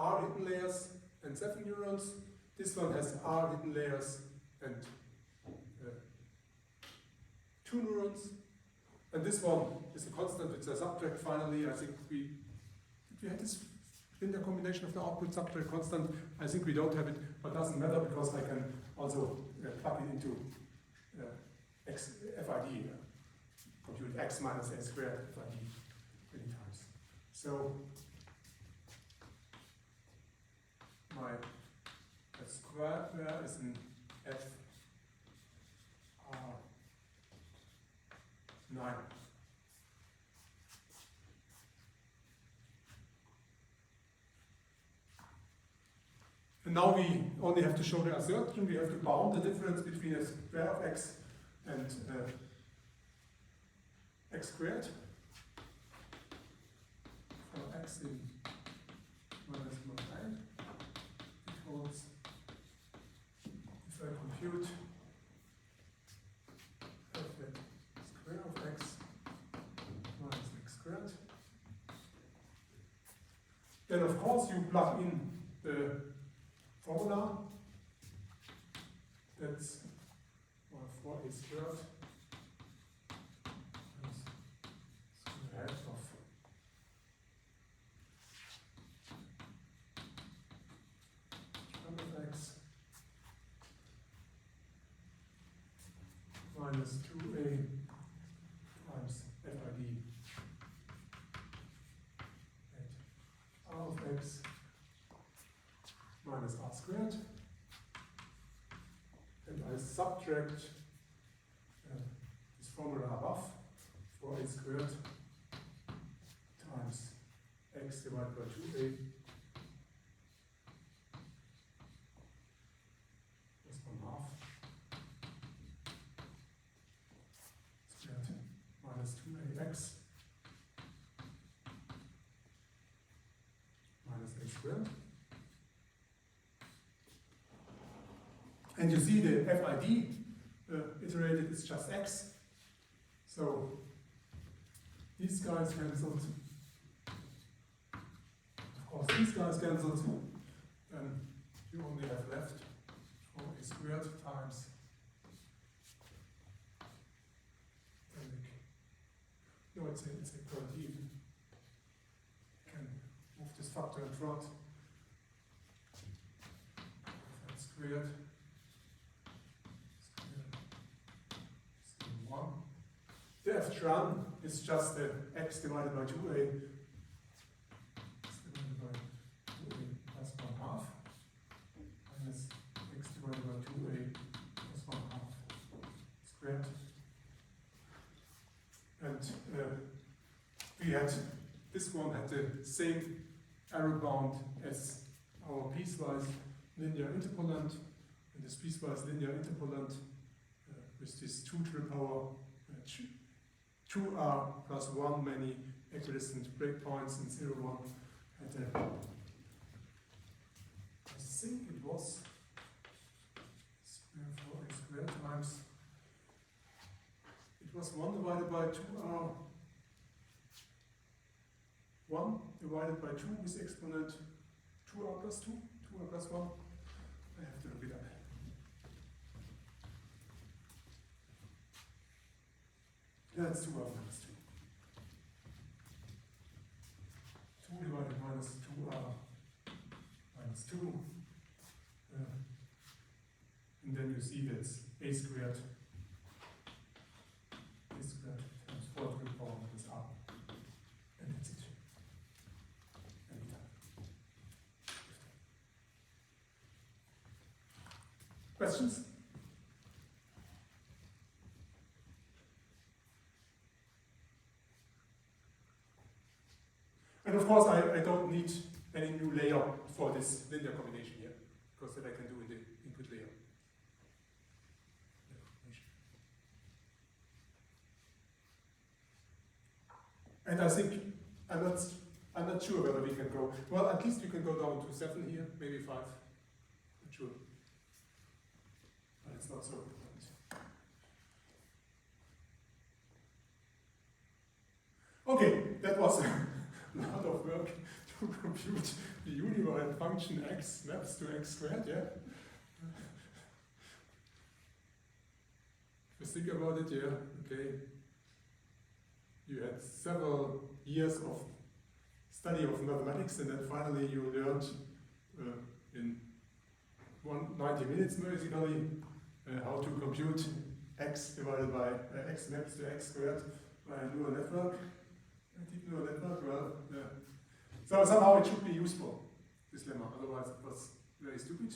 R hidden layers and 7 neurons. This one has R hidden layers and 2 neurons. And this one is a constant, it's a subtract finally. I think we had this linear combination of the output subtract constant. I think we don't have it, but doesn't matter because I can also plug it into X, FID, compute X minus A squared FID many times. So my square is an F R9. And now we only have to show the assertion. We have to bound the difference between a square of x and x squared for x in minus 1 equals, if I compute f at square of x minus x squared, then of course you plug in the formula. That's 4a squared minus square root of x minus 2a times FID at R of x minus R squared. And I subtract this formula above, 4a squared times x divided by 2a plus 1/2 squared minus 2ax minus a squared. And you see the FID iterated is just x. So these guys cancelled. Of course, these guys cancelled. Then you only have left 4a squared times no, it's a current even. You can move this factor in front. That's squared. 1. The F-tran is just the x divided by 2a. X divided by 2a plus 1/2 minus x divided by 2a plus 1/2 squared. And we had, this one had the same error bound as our piecewise linear interpolant. And this piecewise linear interpolant with this 2 to the power 2r plus 1 many equidistant breakpoints in 0, 1 at I think it was square 4a squared times, it was 1 divided by 2r, 1 divided by 2 with exponent 2r plus 2, 2r plus 1. I have to look it up. That's 2r minus 2. 2 divided minus 2r minus 2. And then you see that's a squared. A squared times 4 to the power minus r. And that's it. And done. Questions? And of course, I don't need any new layer for this linear combination here, because that I can do in the input layer. And I think, I'm not sure whether we can go, well, at least we can go down to 7 here, maybe 5, not sure. But it's not so important. Okay, that was a lot of work to compute the univariate function x maps to x squared, yeah? If you think about it, yeah, okay. You had several years of study of mathematics, and then finally you learned in 90 minutes basically how to compute x divided by x maps to x squared by a neural network, a deep neural network. Well, so somehow it should be useful, this lemma, otherwise it was very stupid.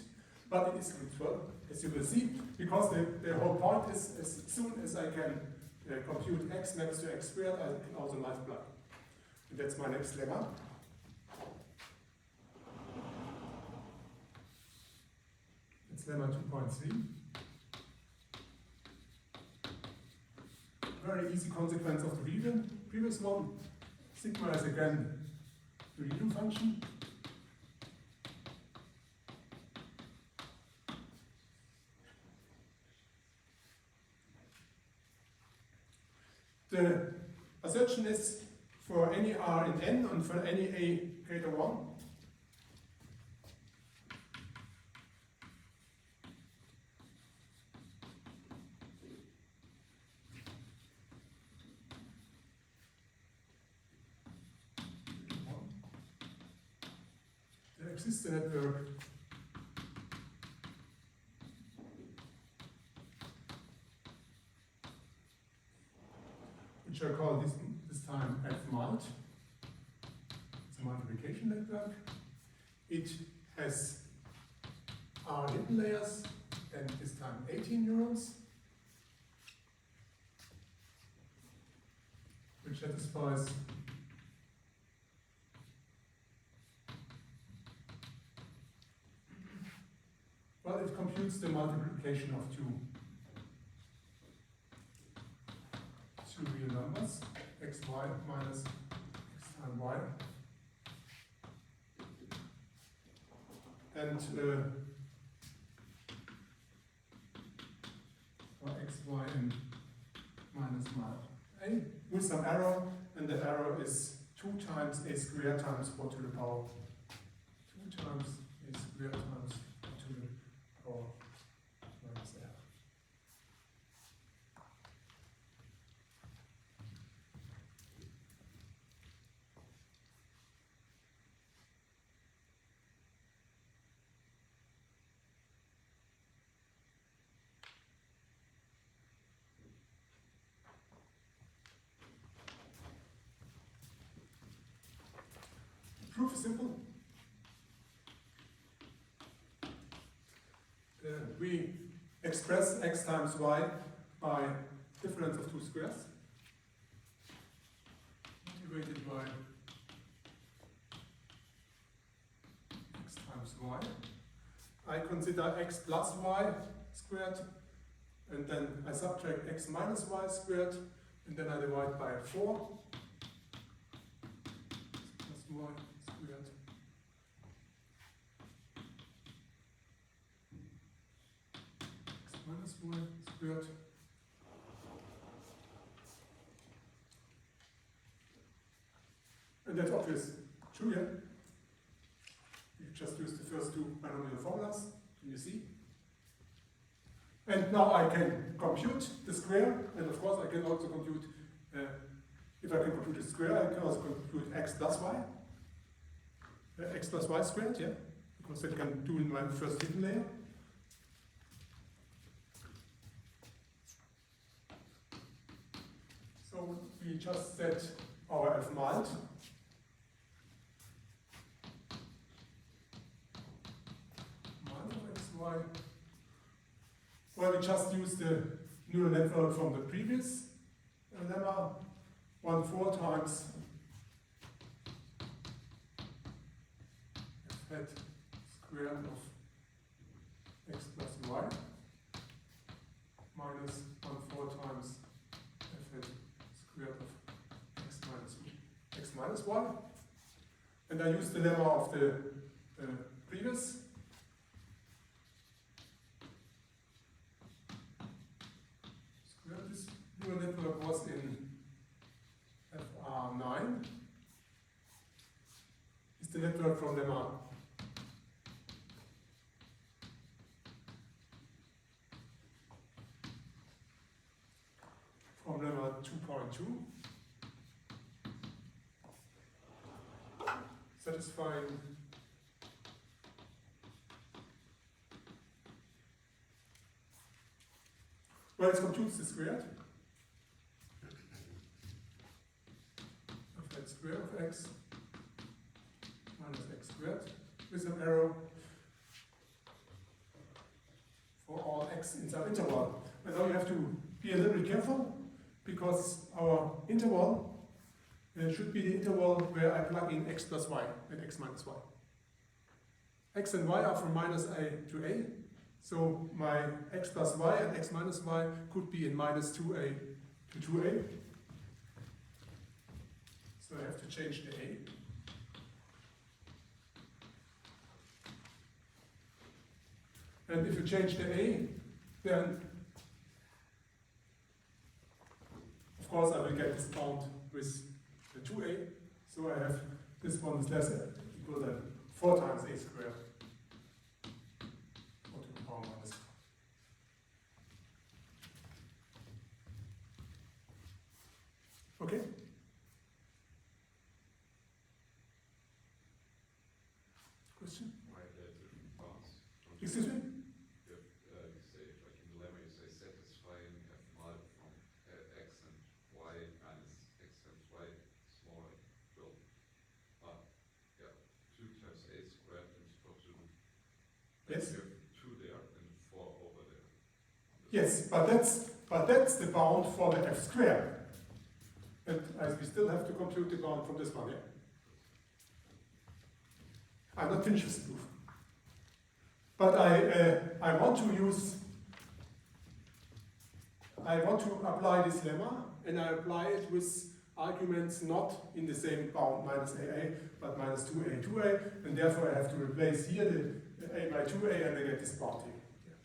But it is useful, as you will see, because the whole point is as soon as I can compute x maps to x squared, I can also multiply. And that's my next lemma. It's lemma 2.3. Very easy consequence of the previous one. Sigma is again the redo function. The assertion is for any r in n and for any a greater 1. There exists a network which I call this time F mult. It's a multiplication network. It has R hidden layers and this time 18 neurons, which satisfies well, it computes the multiplication of two real numbers, xy minus x times y, and or xy in minus a with some error, and the error is 2 times a squared times 4 to the power 2 times a squared times 4 to the power minus r. Proof is simple. We express x times y by difference of two squares, integrated by x times y. I consider x plus y squared, and then I subtract x minus y squared, and then I divide by 4. Plus y squared. X minus y squared. And that's obvious. True, yeah? You just use the first two binomial formulas. Can you see? And now I can compute the square, and of course I can also compute, if I can compute the square, I can also compute x plus y. X plus y squared, yeah? Because that can do in my first hidden layer. So we just set our f mult. Xy. Well, we just use the neural network from the previous lemma, 1/4 times f hat squared of x plus y minus 1/4 times f hat squared of x minus y. And I use the lemma of the previous. This neural network was in FR9. Is the network from lemma from lemma 2.2, satisfying well, it computes the squared of that square of x minus x squared with an arrow for all x in some interval. And now you have to be a little bit careful because our interval should be the interval where I plug in x plus y and x minus y. X and y are from minus a to a, so my x plus y and x minus y could be in minus 2a to 2a. So I have to change the a. And if you change the a, then of course I will get this bound with the 2a. So I have this one is less equal than 4 times a squared. Or to the power minus. Okay? Question? Why there are different parts? Excuse me? You say, like in the lemma, you say satisfying f mod from x and y minus x times y smaller will. Yeah, 2 times a squared is equal to. Yes. You have 2 there and 4 over there. Yes, but that's the bound for the f squared. And we still have to compute the bound from this one, yeah? I'm not finished with the proof. But I want to apply this lemma, and I apply it with arguments not in the same bound minus AA, but minus 2A, 2A, and therefore I have to replace here the A by 2A, and I get this bound here. Yeah.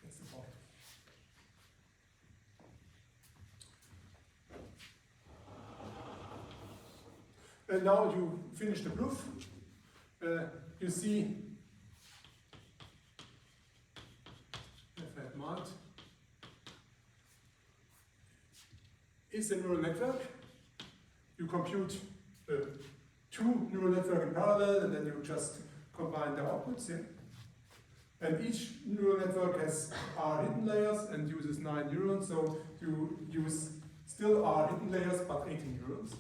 That's the bound. And now you finish the proof. You see f mod is a neural network. You compute the 2 neural networks in parallel, and then you just combine the outputs. Yeah? And each neural network has R hidden layers and uses 9 neurons, so you use still R hidden layers but 18 neurons.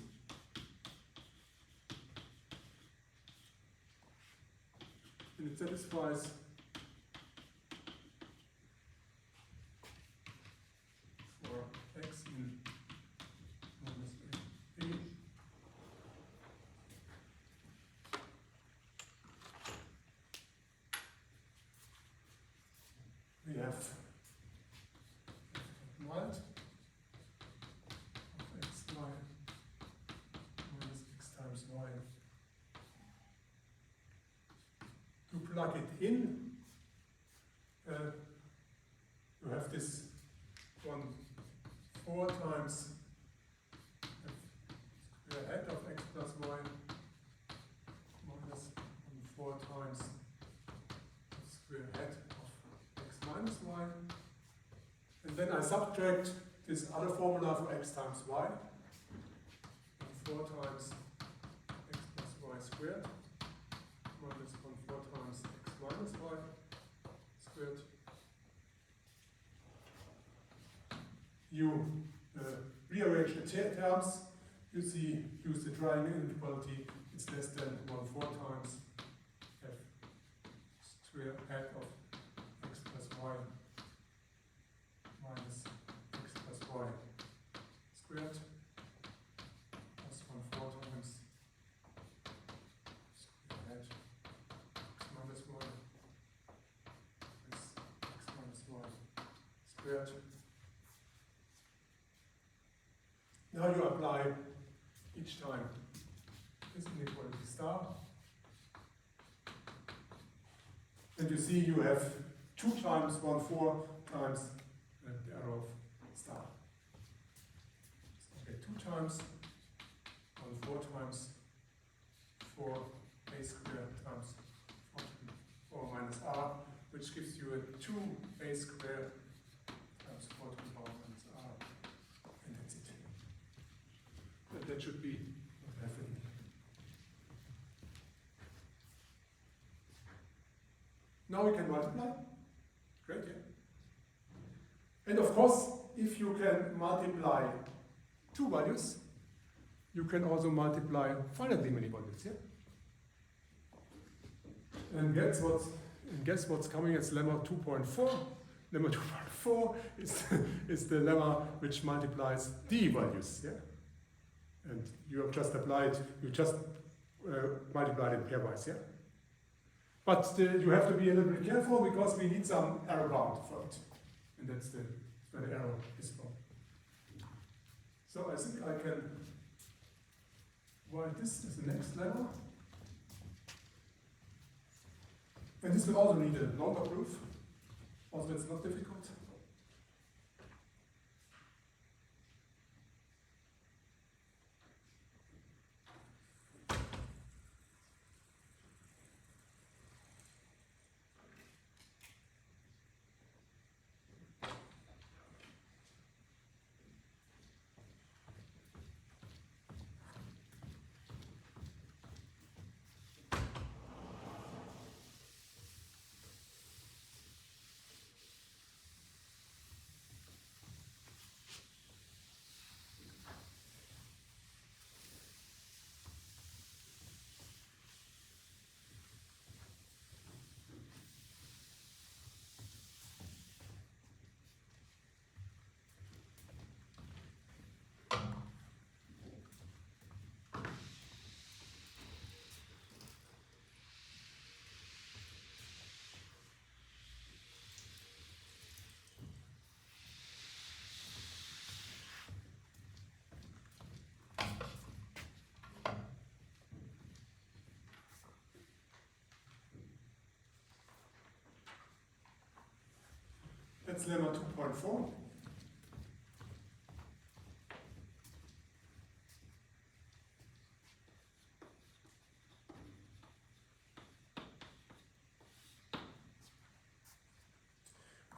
And it satisfies for x in minus a. We have mod of x y minus x times y. To plug it in, you have this 4 times square head of x plus y minus 4 times square head of x minus y. And then I subtract this other formula for x times y. 4 times x plus y squared minus 4 times x minus y squared. You rearrange the terms. You see, use the triangle inequality. It's less than 1/4 times f square head of x plus y minus x plus y squared plus 1/4 times square head x minus y plus x minus y squared. Now you apply each time this inequality star. And you see you have 2 times 1/4 times the arrow of star. So I get 2 times 1/4 times 4 a that should be happening. Now we can multiply. Great, yeah. And of course, if you can multiply two values, you can also multiply finitely many values, yeah? And guess what's coming as lemma 2.4? Lemma 2.4 is the lemma which multiplies d values, yeah? And you have just multiplied it pairwise, yeah? But you have to be a little bit careful because we need some error bound for it. And that's where the error is from. So I think I can write this as the next lemma. And this will also need a longer proof. Also, it's not difficult. That's lemma 2.4.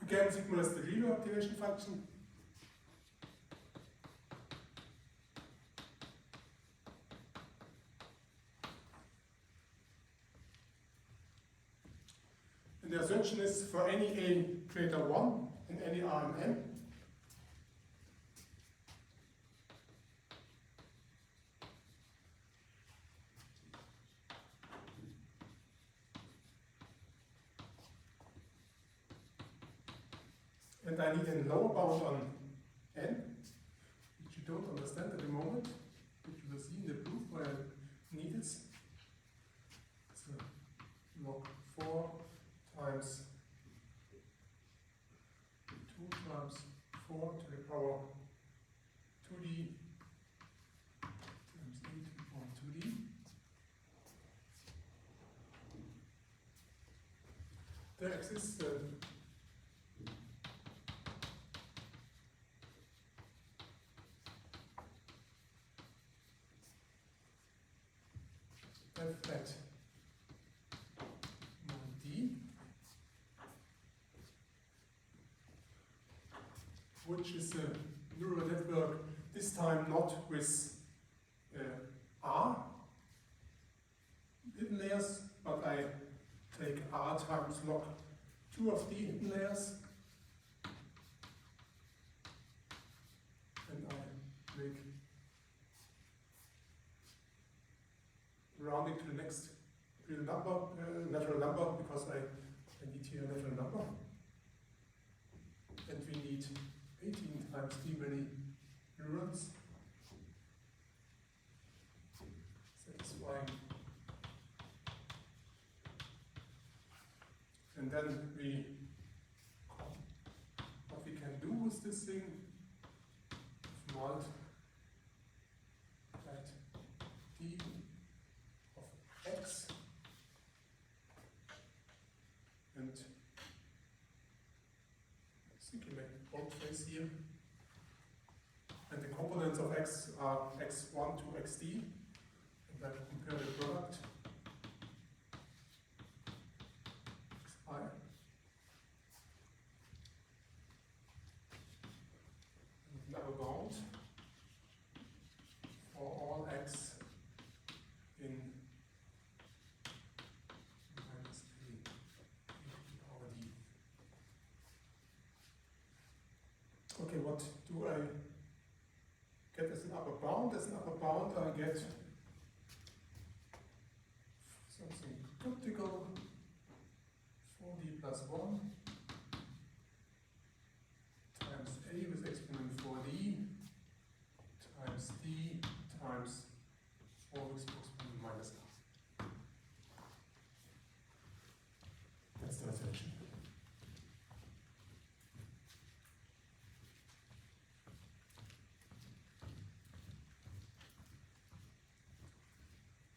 Again, sigma is the Riemann activation function. And the assertion is for any a greater 1 and any r and n, and I need a lower bound on n, which you don't understand at the moment, which you will see in the proof where I need it. So log 4 times 2 times 4 to the power 2d times e to the power 2d. There exists f at d, which is a neural network, this time not with R hidden layers, but I take R times log 2 of the hidden layers, and I make rounding to the next real number, natural number, because I need here a natural number. And we need 18 times d many neurons, satisfying. And then what we can do with this thing, mult at d of x, and I think you make a boldface here. And the components of x are x1 to xd, and then compare the product xi. And double bound for all I get as an upper bound? As an upper bound, I get something elliptical, 4d plus 1 times a with exponent 4d times d times 4 with exponent minus r. That's the solution.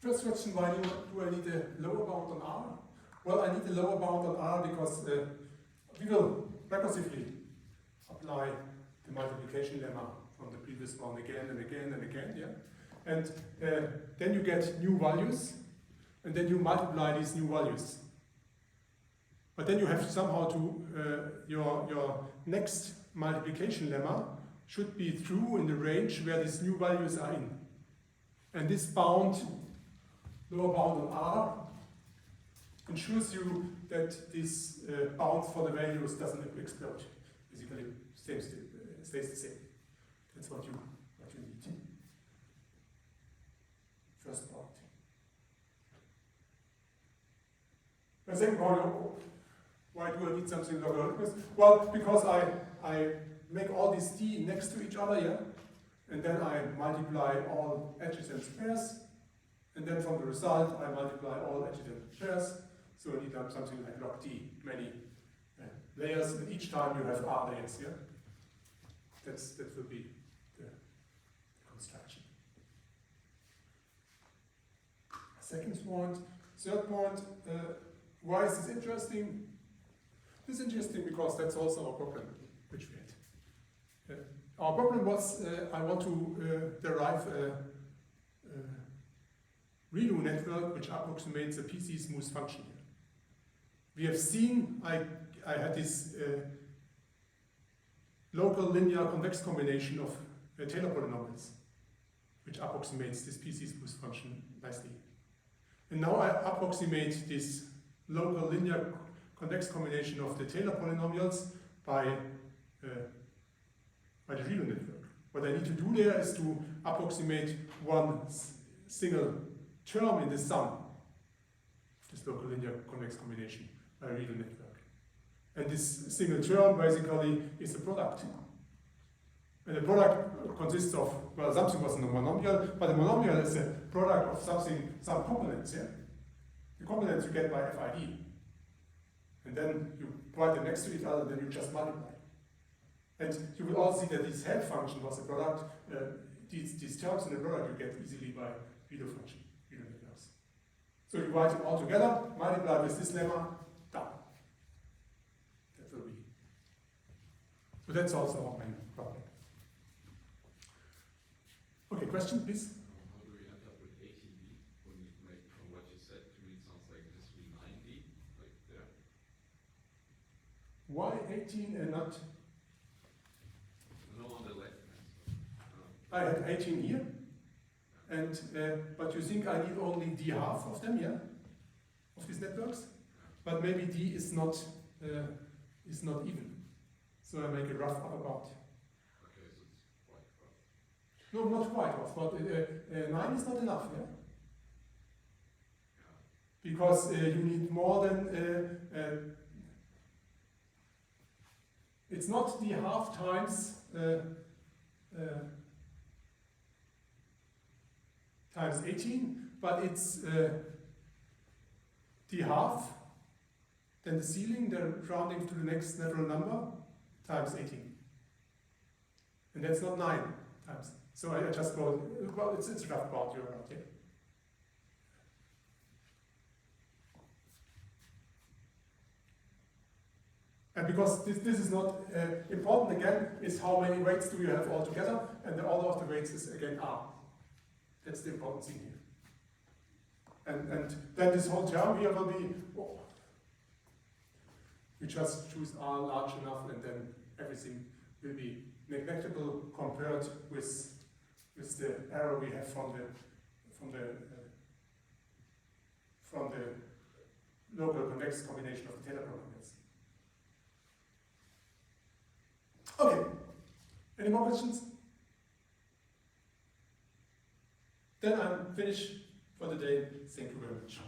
First question, why do I need a lower bound on R? Well, I need a lower bound on R because we will recursively apply the multiplication lemma from the previous one again and again and again, yeah? And then you get new values, and then you multiply these new values. But then you have somehow to, your next multiplication lemma should be true in the range where these new values are in. And this bound, lower bound on R, ensures you that this bound for the values doesn't explode. Basically, stays the same. That's what you need. First part. The second part, why do I need something logarithmic? Well, because I make all these d next to each other, yeah? And then I multiply all adjacent pairs. And then from the result, I multiply all adjacent pairs. So I need something like log d, many layers, and each time you have r layers here. That will be the construction. Second point. Third point, why is this interesting? This is interesting because that's also our problem, which we had. Our problem was, I want to derive a ReLU network which approximates a PC smooth function here. We have seen I had this local linear convex combination of Taylor polynomials which approximates this PC smooth function nicely. And now I approximate this local linear convex combination of the Taylor polynomials by the ReLU network. What I need to do there is to approximate one single term in the sum of this local linear convex combination by a ReLU network. And this single term basically is a product. And the product consists of, well, something was in a monomial, but a monomial is a product of something, some components, yeah? The components you get by FID. And then you write them next to each other, then you just multiply. And you will all see that this help function was a product, these terms in the product you get easily by ReLU function, ReLU networks. So you write them all together, multiply with this lemma, done. That will be. So that's also our main problem. Okay, question, please? How do we end up with 18D when you make, from what you said, to me it sounds like this would be 9D, like there. Why 18 and not? No, on the left hand. I had 18 here, and but you think I need only d half of them, yeah, of these networks, but maybe d is not even, so I make a rough upper bound. Okay, so it's quite rough. No, not quite rough, but 9 is not enough, yeah, because you need more than. It's not d half times times 18, but it's d half, then the ceiling, then rounding to the next natural number, times 18. And that's not 9 times. So I just go, well, it's a rough bound, you're right, yeah. And because this is not important again, is how many weights do you have altogether, and the order of the weights is again R. That's the important thing here. And then this whole term here will be, oh, we just choose R large enough, and then everything will be neglectable compared with the error we have from the local convex combination of the Taylor polynomials. Okay. Any Any more questions? Then I'm finished for the day. Thank you very much.